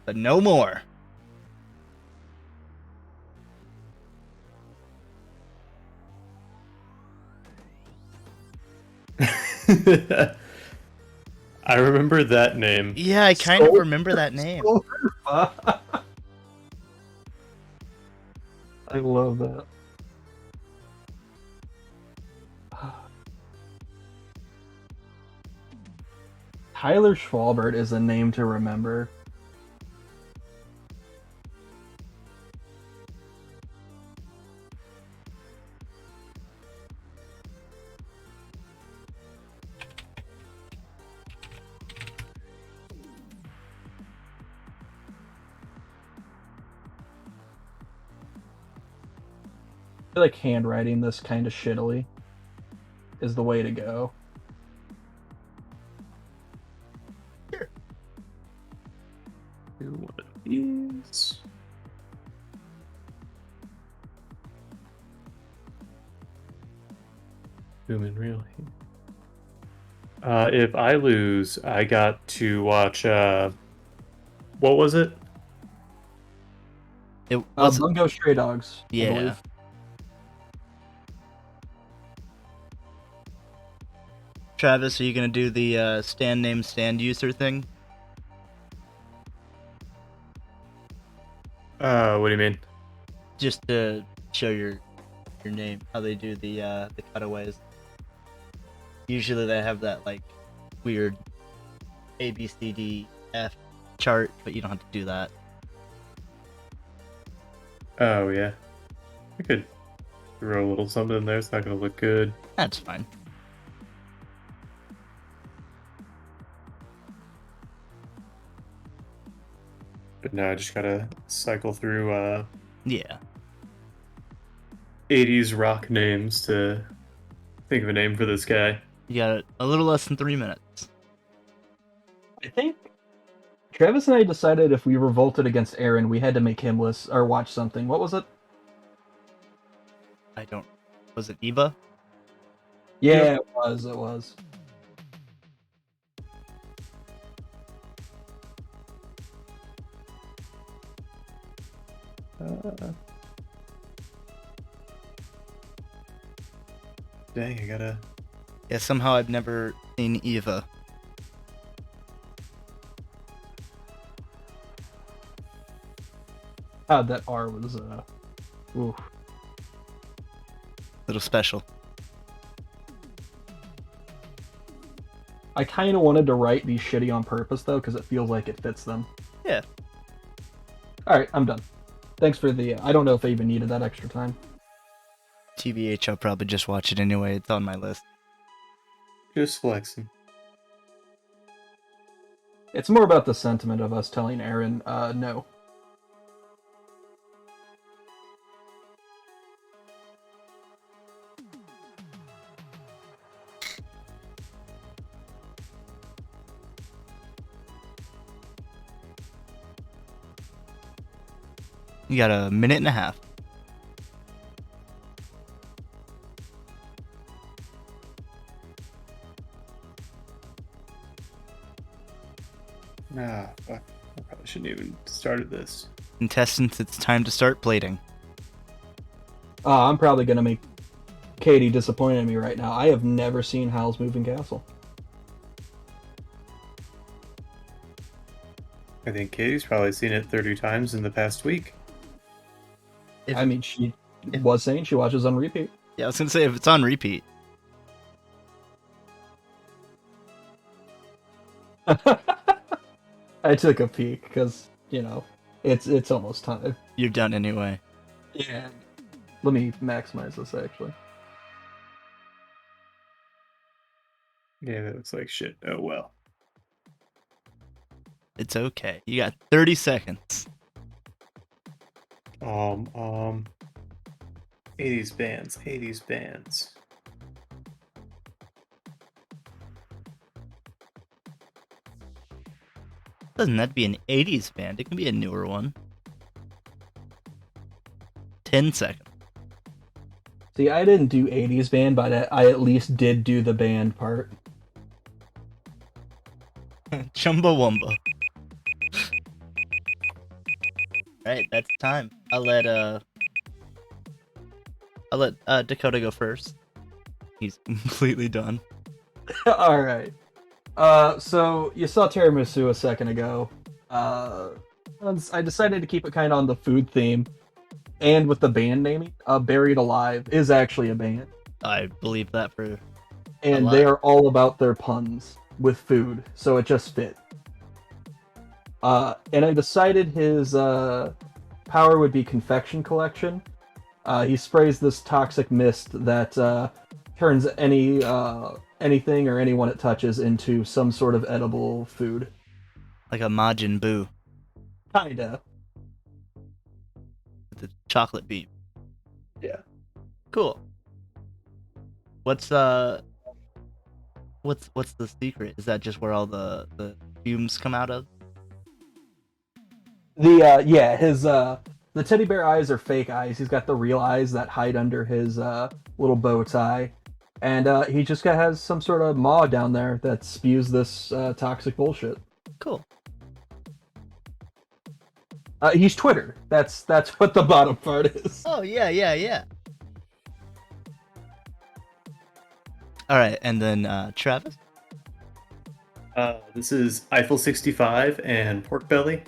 But no more. I remember that name. Yeah, I kind of remember that name. I love that. Tyler Schwalbert is a name to remember. I feel like handwriting this kind of shittily is the way to go. Do one of these. Zoom in real here. If I lose, I got to watch. What was it? It wasn't. Bungo Stray Dogs. I Yeah. believe. Travis, are you gonna do the stand name stand user thing? What do you mean? Just to show your name, how they do the cutaways. Usually they have that like weird A B C D F chart, but you don't have to do that. Oh yeah, I could throw a little something in there. It's not gonna look good. That's fine. But now I just gotta cycle through Yeah. 80s rock names to think of a name for this guy. You got a little less than 3 minutes. I think Travis and I decided if we revolted against Aaron, we had to make him list or watch something. What was it? I don't. Was it Eva? Yeah, it was. It was. Dang, I gotta. Yeah. Somehow I've never seen Eva. That R was oof. Little special. I kind of wanted to write these shitty on purpose though, because it feels like it fits them. Yeah. All right, I'm done. Thanks for the. I don't know if I even needed that extra time. TBH, I'll probably just watch it anyway. It's on my list. Just flexing. It's more about the sentiment of us telling Aaron no. You got a minute and a half. Ah, fuck. I probably shouldn't even started this. Contestants, it's time to start plating. I'm probably gonna make Katie disappointed in me right now. I have never seen Howl's Moving Castle. I think Katie's probably seen it 30 times in the past week. I mean, she was saying she watches on repeat. Yeah, I was gonna say if it's on repeat. I took a peek because it's almost time. You're done anyway. Yeah. Let me maximize this actually. Yeah, that looks like shit. Oh well. It's okay. You got 30 seconds. 80s bands. Doesn't that be an 80s band? It can be a newer one. 10 seconds. See, I didn't do 80s band, but I at least did do the band part. Chumbawamba. Alright, that's time. I'll let Dakota go first. He's completely done. All right. So you saw tiramisu a second ago. I decided to keep it kind of on the food theme, and with the band naming, Buried Alive is actually a band, I believe that for and lot. they are all about their puns with food, so it just fit. And I decided his power would be Confection Collection. He sprays this toxic mist that turns anything or anyone it touches into some sort of edible food. like a Majin Buu Kinda. with the chocolate beat. Yeah. Cool. What's the secret? Is that just where all the fumes come out of? The teddy bear eyes are fake eyes. He's got the real eyes that hide under his little bow tie. And he just has some sort of maw down there that spews this toxic bullshit. Cool. He's Twitter. That's what the bottom part is. Oh yeah. All right, and then Travis. This is Eiffel 65 and Pork Belly.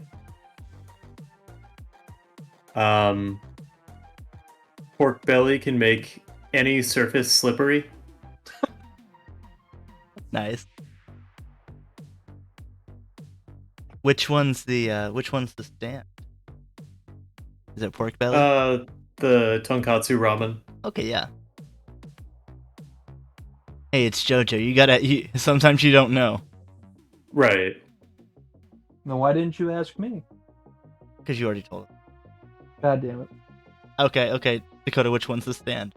Pork Belly can make any surface slippery. Nice. Which one's the stand? Is it Pork Belly? The tonkatsu ramen. Okay, yeah. Hey, it's JoJo. Sometimes you don't know Right. Now, why didn't you ask me? because you already told us. God damn it. Okay, Dakota. Which one's the stand?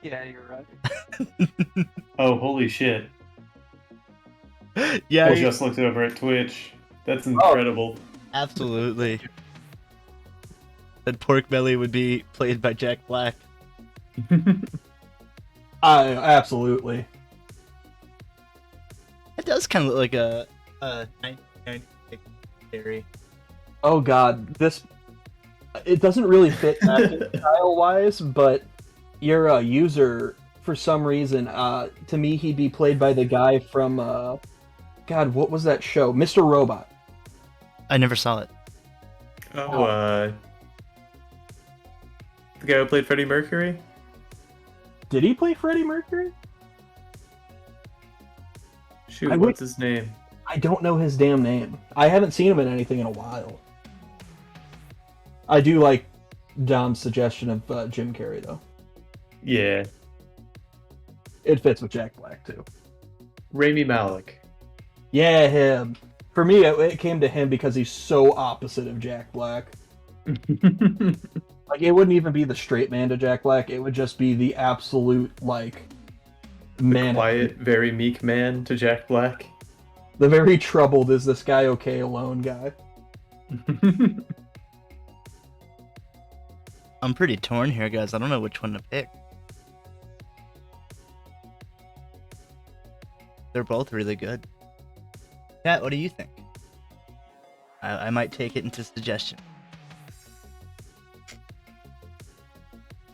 Yeah, you're right. Oh, holy shit. Yeah, I just looked over at Twitch. That's incredible. absolutely. That Pork Belly would be played by Jack Black. Absolutely. It does kind of look like a 1996 theory. Oh god, it doesn't really fit style wise, but your user, for some reason, to me he'd be played by the guy from God, what was that show? Mr. Robot. I never saw it. The guy who played Freddie Mercury? Did he play Freddie Mercury? Shoot, I would- what's his name? I don't know his damn name. I haven't seen him in anything in a while. I do like Dom's suggestion of Jim Carrey, though. Yeah. It fits with Jack Black, too. Rami Malek. Yeah, him. For me, it came to him because he's so opposite of Jack Black. Like, it wouldn't even be the straight man to Jack Black. It would just be the absolute, like, man. Quiet, very meek man to Jack Black. The very troubled is this guy okay alone guy. I'm pretty torn here, guys. I don't know which one to pick. They're both really good. Pat, what do you think? I might take it into suggestion.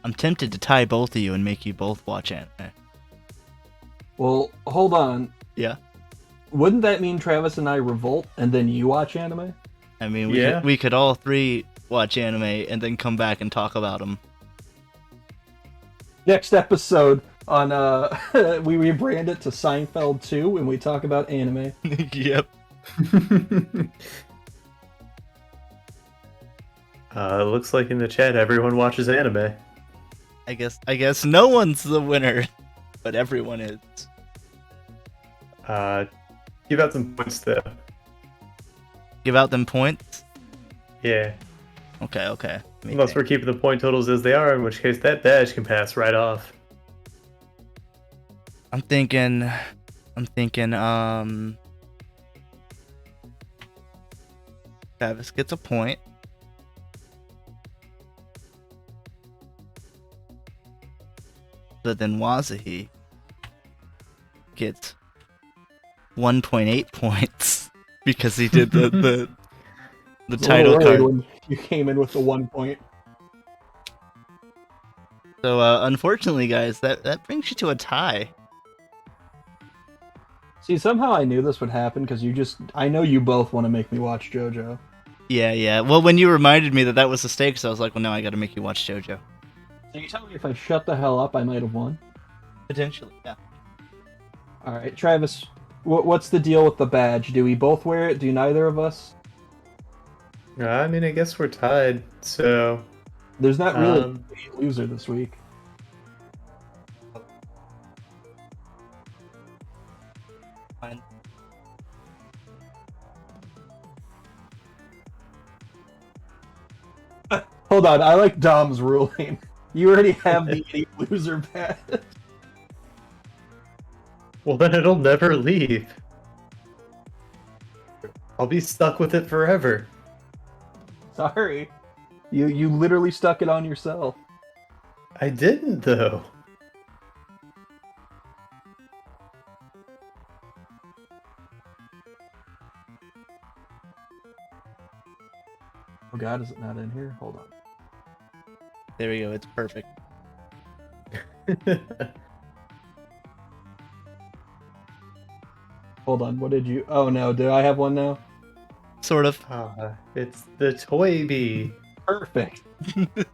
I'm tempted to tie both of you and make you both watch anime. Well, hold on. Yeah. Wouldn't that mean Travis and I revolt and then you watch anime? I mean, Yeah. we could all three watch anime and then come back and talk about them. Next episode on we rebrand it to Seinfeld 2 and we talk about anime. Yep. Looks like in the chat everyone watches anime. I guess no one's the winner, but everyone is. Give out some points though. Give out them points. Yeah. Okay. Let me Unless think. we're keeping the point totals as they are, in which case that badge can pass right off. I'm thinking. Travis gets a point. But then Wazahi gets 1.8 points because he did the It's a title little early card. when you came in with the 1 point. So unfortunately, guys, that brings you to a tie. See, somehow I knew this would happen because I know you both want to make me watch JoJo. Yeah. Well, when you reminded me that was the stakes, I was like, well, no, I got to make you watch JoJo. So you tell me if I shut the hell up, I might have won. Potentially, yeah. All right, Travis, what's the deal with the badge? Do we both wear it? Do neither of us? I mean, I guess we're tied, so... There's not really Um, a loser this week. Fine. Hold on, I like Dom's ruling. You already have the idiot loser badge. Well, then it'll never leave. I'll be stuck with it forever. Sorry. You literally stuck it on yourself. I didn't, though. Oh god, is it not in here? Hold on. There we go. It's perfect. Hold on, what did you... Oh no, do I have one now? Sort of. It's the Toy Bee. Perfect.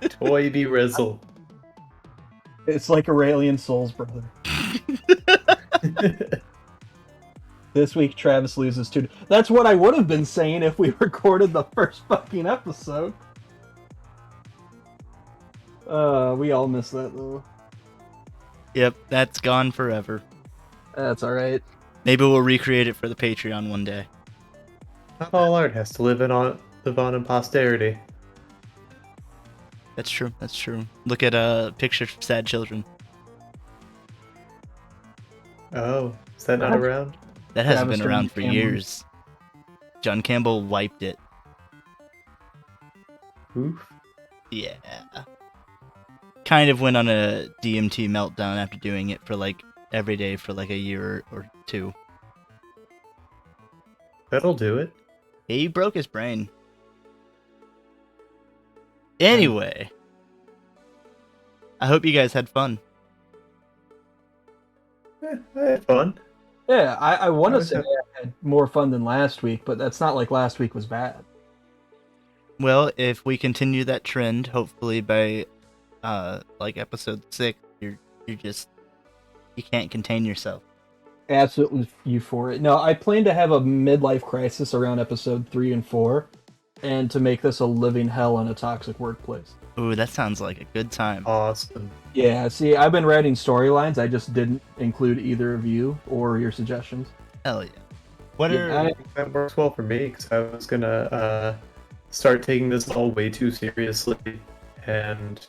Toy Bee Rizzle. It's like Aurelian Souls, brother. This week, Travis loses 2. That's what I would have been saying if we recorded the first fucking episode. We all miss that, though. Yep, that's gone forever. That's alright. Maybe we'll recreate it for the Patreon one day. Not all art has to live on in posterity. That's true. Look at pictures of sad children. Oh, is that not around? That hasn't Travis been around for Cameron. years. John Campbell wiped it. Oof. Yeah. Kind of went on a DMT meltdown after doing it for every day for a year or two. That'll do it. He broke his brain. Anyway, I hope you guys had fun. I had fun. Yeah, I want to was say ha- I had more fun than last week, but that's not like last week was bad. Well, if we continue that trend, hopefully by episode 6, you can't contain yourself. Absolutely euphoric. No, I plan to have a midlife crisis around episode 3 and 4, and to make this a living hell in a toxic workplace. Ooh, that sounds like a good time. Awesome. Yeah, see, I've been writing storylines. I just didn't include either of you or your suggestions. Hell yeah. What Yeah, are That works well for me because I was gonna start taking this all way too seriously and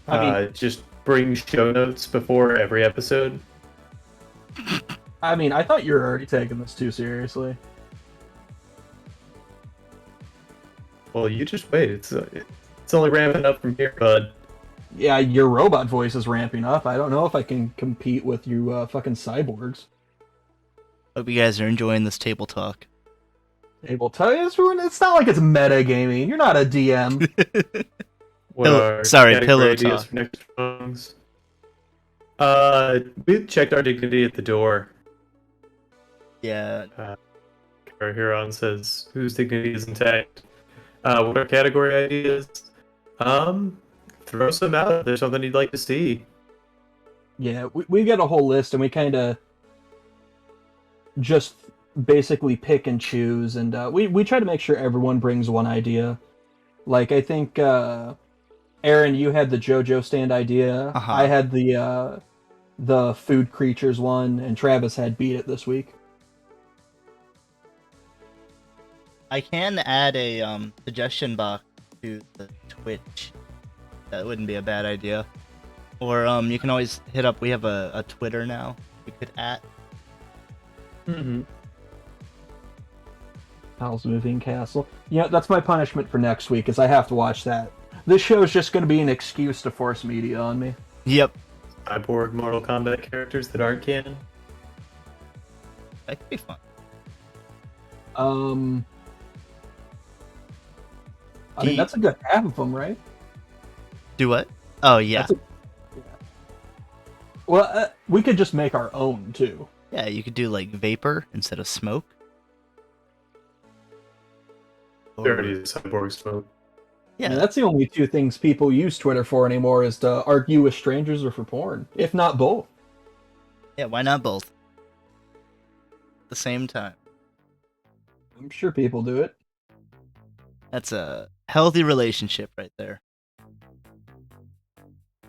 I mean- just bring show notes before every episode. I mean, I thought you were already taking this too seriously. Well, you just wait. It's It's only ramping up from here, bud. Yeah, your robot voice is ramping up. I don't know if I can compete with you fucking cyborgs. Hope you guys are enjoying this table talk. Able to it's not like it's metagaming. You're not a DM. What are Sorry, category pillow ideas talk. for next songs? We checked our dignity at the door. Yeah. Our Huron says, whose dignity is intact? What are category ideas? Throw some out if there's something you'd like to see. Yeah, we got a whole list, and we kind of just basically pick and choose, and we try to make sure everyone brings one idea. Like, I think, Aaron, you had the JoJo stand idea. Uh-huh. I had the food creatures one, and Travis had Beat It this week. I can add a suggestion box to the Twitch. That wouldn't be a bad idea. Or you can always hit up. We have a Twitter now. We could at. Mm-hmm. Howl's Moving Castle. Yeah, that's my punishment for next week, is I have to watch that. This show is just going to be an excuse to force media on me. Yep. Cyborg Mortal Kombat characters that aren't canon. That could be fun. I mean, that's a good half of them, right? Do what? Oh yeah. Well, we could just make our own too. Yeah, you could do like vapor instead of smoke. There already is cyborg smoke. Yeah, Yeah, I mean, that's the only two things people use Twitter for anymore, is to argue with strangers or for porn, if not both. yeah. Why not both? At the same time. I'm sure people do it. That's a healthy relationship right there.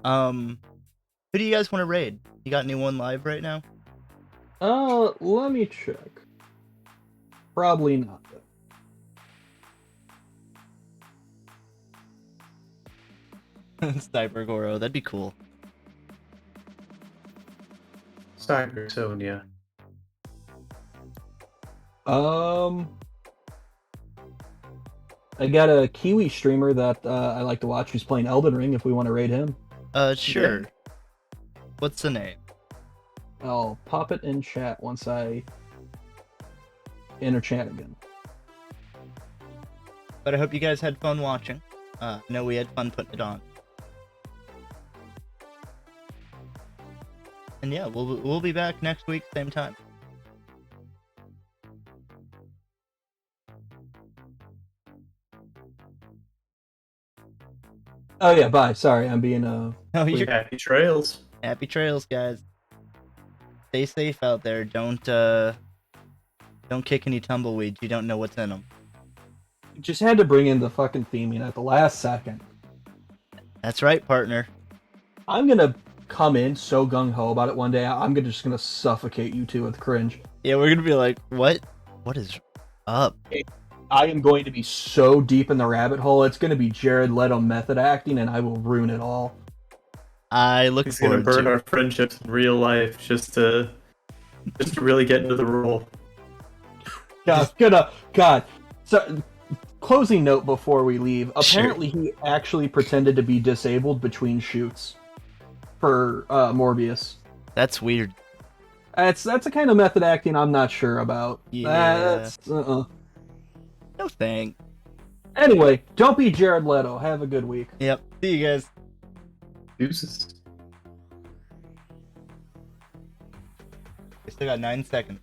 Who do you guys want to raid? You got anyone live right now? Let me check. Probably not. Cyber Goro, that'd be cool. Cyber Sonia. I got a Kiwi streamer that I like to watch who's playing Elden Ring, if we want to raid him. Sure. What's the name? I'll pop it in chat once I enter chat again. But I hope you guys had fun watching. No, we had fun putting it on. And yeah, we'll be back next week, same time. Oh yeah, bye. Sorry, I'm being Oh, you're Happy trails. happy trails, guys. Stay safe out there. Don't kick any tumbleweeds. You don't know what's in them. just had to bring in the fucking theming at the last second. That's right, partner. I'm gonna come in so gung ho about it one day. I'm just gonna suffocate you two with cringe. Yeah, we're gonna be like, what? What is up? I am going to be so deep in the rabbit hole. It's gonna be Jared Leto method acting, and I will ruin it all. I look He's gonna forward burn to. our friendships in real life just to really get into the role. God. So, closing note before we leave. Apparently, he actually pretended to be disabled between shoots for Morbius. That's weird. That's a kind of method acting I'm not sure about. Yeah. No thanks. Anyway, don't be Jared Leto. Have a good week. Yep. See you guys. Deuces. We still got 9 seconds.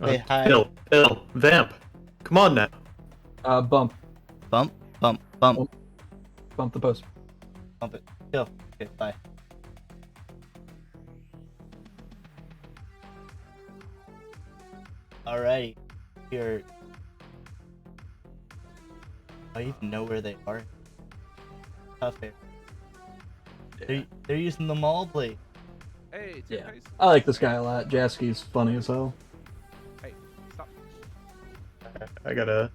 Say hi. Pill, vamp. Come on now. Bump Bump. the post. Bump it. Kill. Okay, bye. Alrighty. Here. I even know where they are. Tough here. They're using the mall blade. Hey, it's Yeah. guys. I like this guy a lot. Jaski's funny as hell. Hey, stop. I gotta